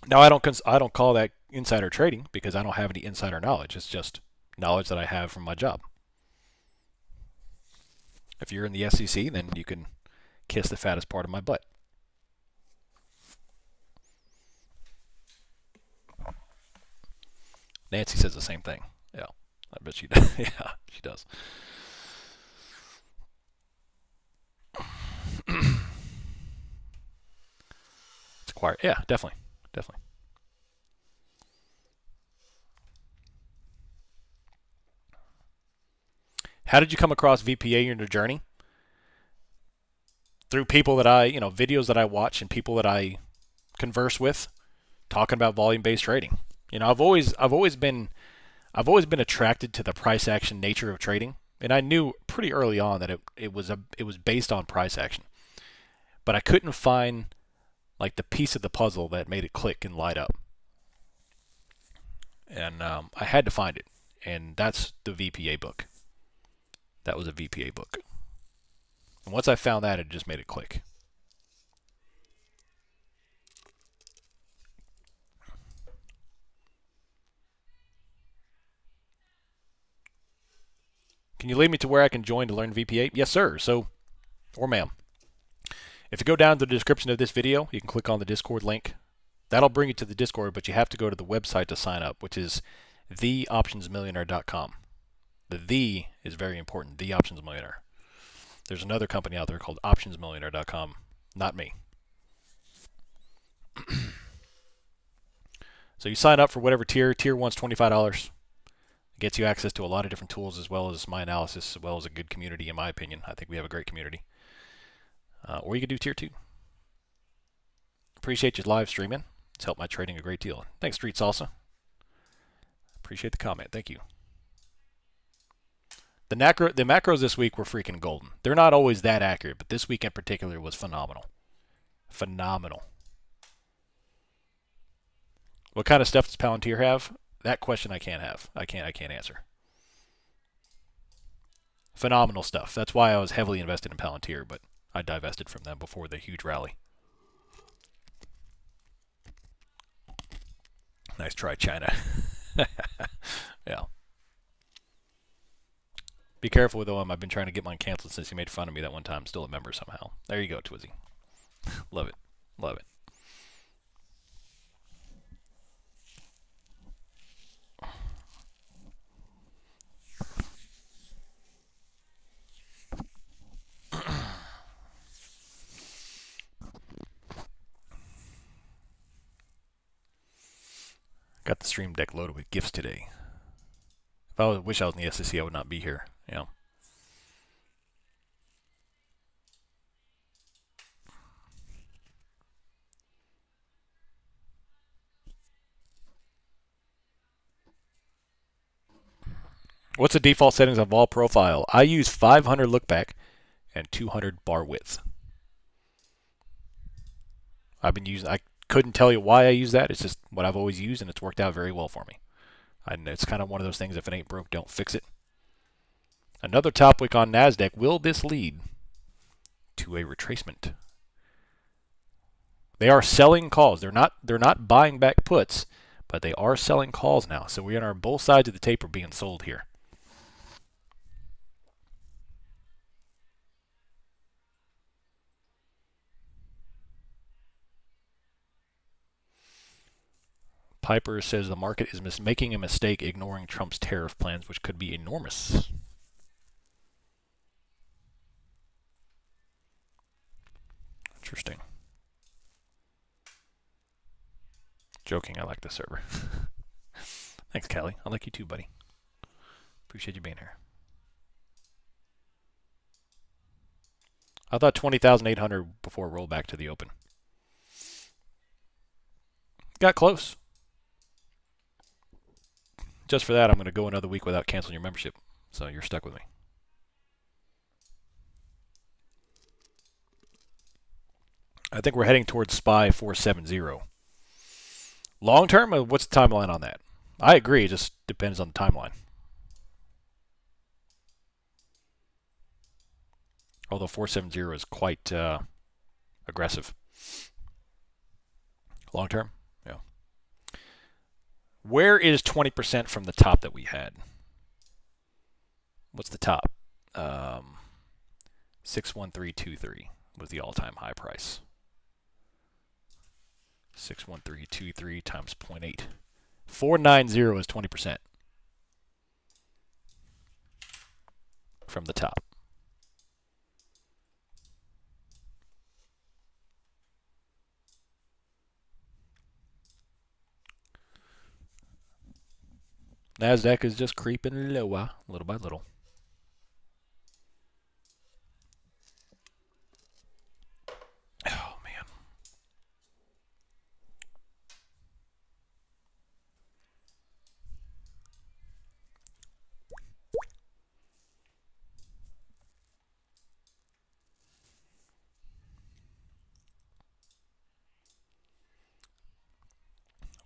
Now I don't call that insider trading because I don't have any insider knowledge. It's just knowledge that I have from my job. If you're in the SEC, then you can kiss the fattest part of my butt. Nancy says the same thing. Yeah, I bet she does. Yeah, she does. It's acquired. Yeah, definitely. Definitely. How did you come across VPA in your journey? Through people that videos that I watch and people that I converse with, talking about volume-based trading. I've always been attracted to the price action nature of trading, and I knew pretty early on that it was based on price action, but I couldn't find like the piece of the puzzle that made it click and light up, and I had to find it, and that's the VPA book. That was a VPA book, and once I found that, it just made it click. Can you lead me to where I can join to learn VPA? Yes, sir. So, or ma'am. If you go down to the description of this video, you can click on the Discord link. That'll bring you to the Discord, but you have to go to the website to sign up, which is theoptionsmillionaire.com. The is very important, The Options Millionaire. There's another company out there called optionsmillionaire.com, not me. So you sign up for whatever tier. Tier 1's $25. Gets you access to a lot of different tools as well as my analysis, as well as a good community, in my opinion. I think we have a great community. Or you could do tier 2. Appreciate you live streaming. It's helped my trading a great deal. Thanks, Street Salsa. Appreciate the comment. Thank you. The macros this week were freaking golden. They're not always that accurate, but this week in particular was phenomenal. Phenomenal. What kind of stuff does Palantir have? That question I can't answer. Phenomenal stuff. That's why I was heavily invested in Palantir, but I divested from them before the huge rally. Nice try, China. Yeah. Be careful with OM. I've been trying to get mine canceled since he made fun of me that one time. Still a member somehow. There you go, Twizzy. Love it. Love it. Got the stream deck loaded with gifts today. If I wish I was in the SEC, I would not be here. Yeah. What's the default settings on vol profile? I use 500 look back and 200 bar width. I couldn't tell you why I use that. It's just what I've always used, and it's worked out very well for me. And it's kind of one of those things, if it ain't broke, don't fix it. Another topic on NASDAQ, will this lead to a retracement? They are selling calls. They're not buying back puts, but they are selling calls now. So we are on both sides of the tape are being sold here. Piper says the market is making a mistake ignoring Trump's tariff plans, which could be enormous. Interesting. Joking, I like the server. Thanks, Callie. I like you too, buddy. Appreciate you being here. I thought 20,800 before rollback to the open. Got close. just for that, I'm going to go another week without canceling your membership. So you're stuck with me. I think we're heading towards SPY 470. Long term, what's the timeline on that? I agree. It just depends on the timeline. Although 470 is quite aggressive. Long term? Yeah. Where is 20% from the top that we had? What's the top? 61323 was the all-time high price. 61323 times 0.8. 490 is 20% from the top. NASDAQ is just creeping lower, little by little. Oh, man.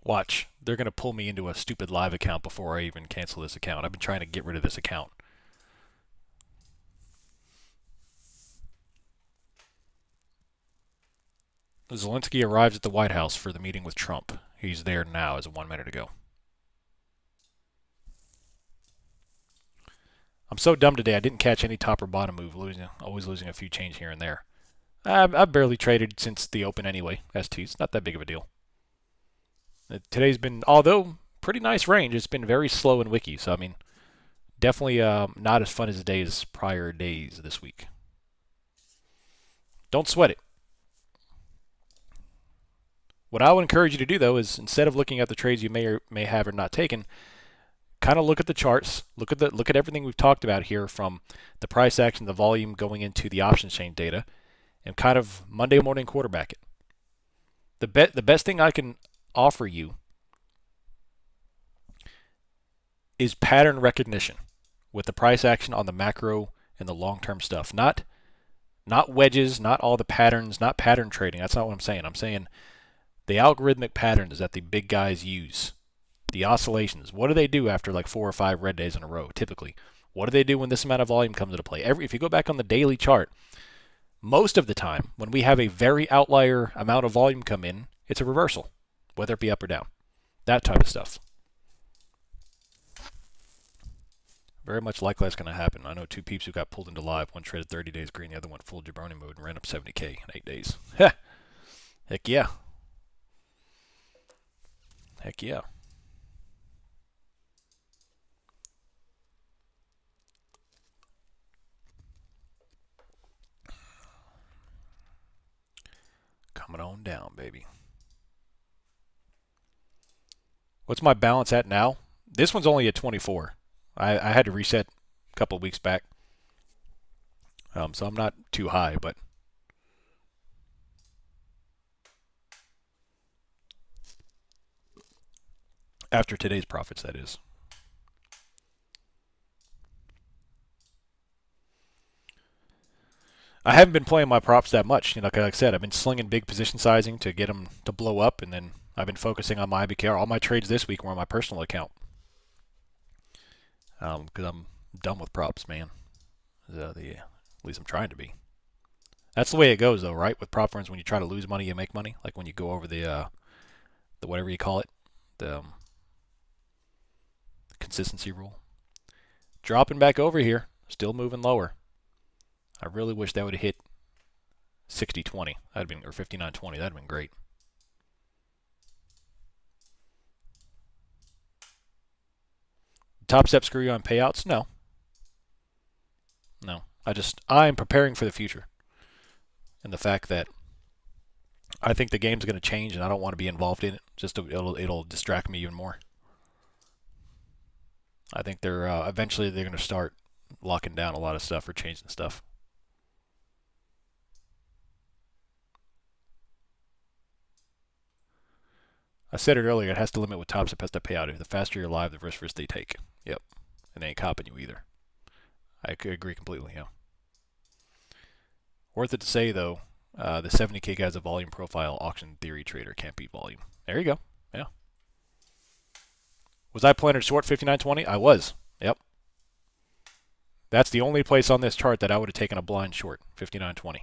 Watch. They're going to pull me into a stupid live account before I even cancel this account. I've been trying to get rid of this account. Zelensky arrives at the White House for the meeting with Trump. He's there now as of 1 minute ago. I'm so dumb today. I didn't catch any top or bottom move. Always losing a few change here and there. I've barely traded since the open anyway. ST, it's not that big of a deal. Today's been, although pretty nice range, it's been very slow in Wiki. So, I mean, definitely not as fun as the days prior days this week. Don't sweat it. What I would encourage you to do, though, is instead of looking at the trades you may or may have or not taken, kind of look at the charts, look at everything we've talked about here, from the price action, the volume going into the options chain data, and kind of Monday morning quarterback it. The best thing I can offer you is pattern recognition with the price action on the macro and the long-term stuff. Not wedges, not all the patterns, not pattern trading. That's not what I'm saying. I'm saying the algorithmic patterns that the big guys use. The oscillations. What do they do after like 4 or 5 red days in a row, typically? What do they do when this amount of volume comes into play? If you go back on the daily chart, most of the time, when we have a very outlier amount of volume come in, it's a reversal, whether it be up or down. That type of stuff. Very much likely that's going to happen. I know 2 peeps who got pulled into live. One traded 30 days green, the other went full jabroni mode and ran up 70K in 8 days. Heck yeah. Heck yeah. Coming on down, baby. What's my balance at now? This one's only at 24. I had to reset a couple of weeks back. So I'm not too high, but after today's profits, that is. I haven't been playing my props that much. Like I said, I've been slinging big position sizing to get them to blow up, and then I've been focusing on my IBKR. All my trades this week were on my personal account. Because I'm done with props, man. At least I'm trying to be. That's the way it goes, though, right? With prop firms, when you try to lose money, you make money. Like when you go over the whatever you call it, the consistency rule. Dropping back over here, still moving lower. I really wish that would have hit 60-20. That'd been, or 59-20. That'd have been great. Top step screw you on payouts? No. No. I'm preparing for the future. And the fact that I think the game's going to change and I don't want to be involved in it. It'll distract me even more. I think eventually they're going to start locking down a lot of stuff or changing stuff. I said it earlier, it has to limit what top step has to pay out. The faster you're live, the risk they take. Yep. And they ain't copping you either. I could agree completely, yeah. Worth it to say, though, the 70K guy's a volume profile auction theory trader. Can't beat volume. There you go. Yeah. Was I planning short 59.20? I was. Yep. That's the only place on this chart that I would have taken a blind short, 59.20.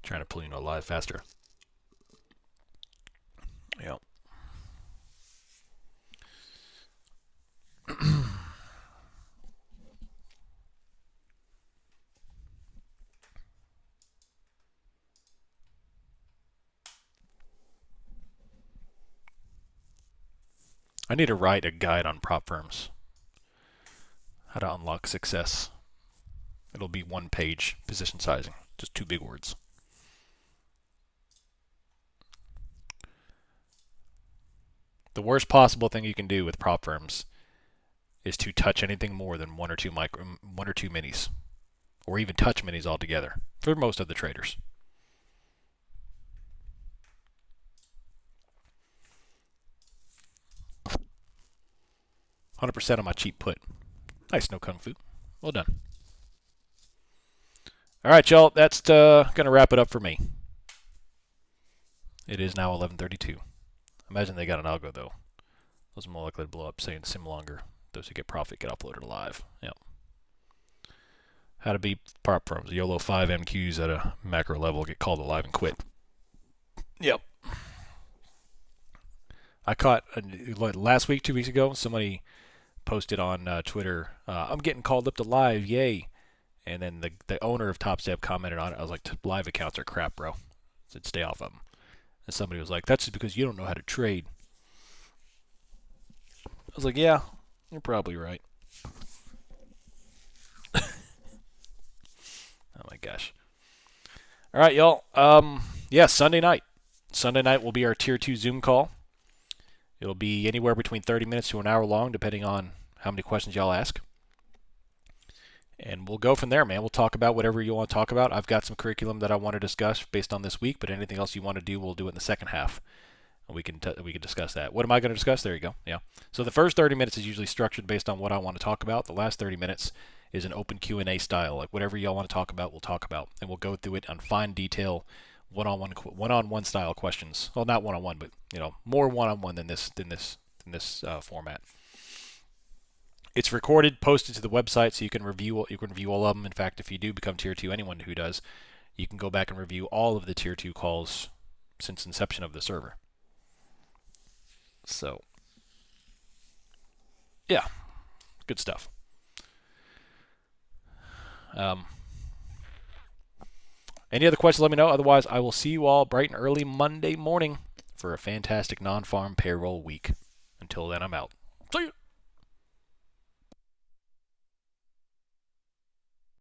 Trying to pull you live faster. Yep. I need to write a guide on prop firms. How to unlock success. It'll be 1 page, position sizing. Just 2 big words. The worst possible thing you can do with prop firms is to touch anything more than 1 or 2 minis, or even touch minis altogether for most of the traders. $100% on my cheap put. Nice, no kung fu. Well done. All right, y'all. That's gonna wrap it up for me. It is now 11:32. Imagine they got an algo though. Those are more likely to blow up, saying sim longer. Those who get profit get uploaded live. Yep. How to beat prop firms. YOLO 5 MQs at a macro level get called alive and quit. Yep. I caught last week, 2 weeks ago, somebody posted on Twitter, I'm getting called up to live, yay. And then the owner of Top Step commented on it. I was like, live accounts are crap, bro. I said, stay off of them. And somebody was like, that's just because you don't know how to trade. I was like, yeah, you're probably right. Oh my gosh. All right, y'all. Yeah, Sunday night. Sunday night will be our Tier 2 Zoom call. It'll be anywhere between 30 minutes to an hour long, depending on how many questions y'all ask. And we'll go from there, man. We'll talk about whatever you want to talk about. I've got some curriculum that I want to discuss based on this week, but anything else you want to do, we'll do it in the second half. And we can discuss that. What am I going to discuss? There you go. Yeah. So the first 30 minutes is usually structured based on what I want to talk about. The last 30 minutes is an open Q&A style. Like whatever y'all want to talk about, we'll talk about. And we'll go through it on fine detail, one-on-one style questions. Well, not one-on-one, but more one-on-one than this format. It's recorded, posted to the website, so you can review all of them. In fact, if you do become Tier 2, anyone who does, you can go back and review all of the Tier 2 calls since inception of the server. So, yeah, good stuff. Any other questions, let me know. Otherwise, I will see you all bright and early Monday morning for a fantastic non-farm payroll week. Until then, I'm out. See you.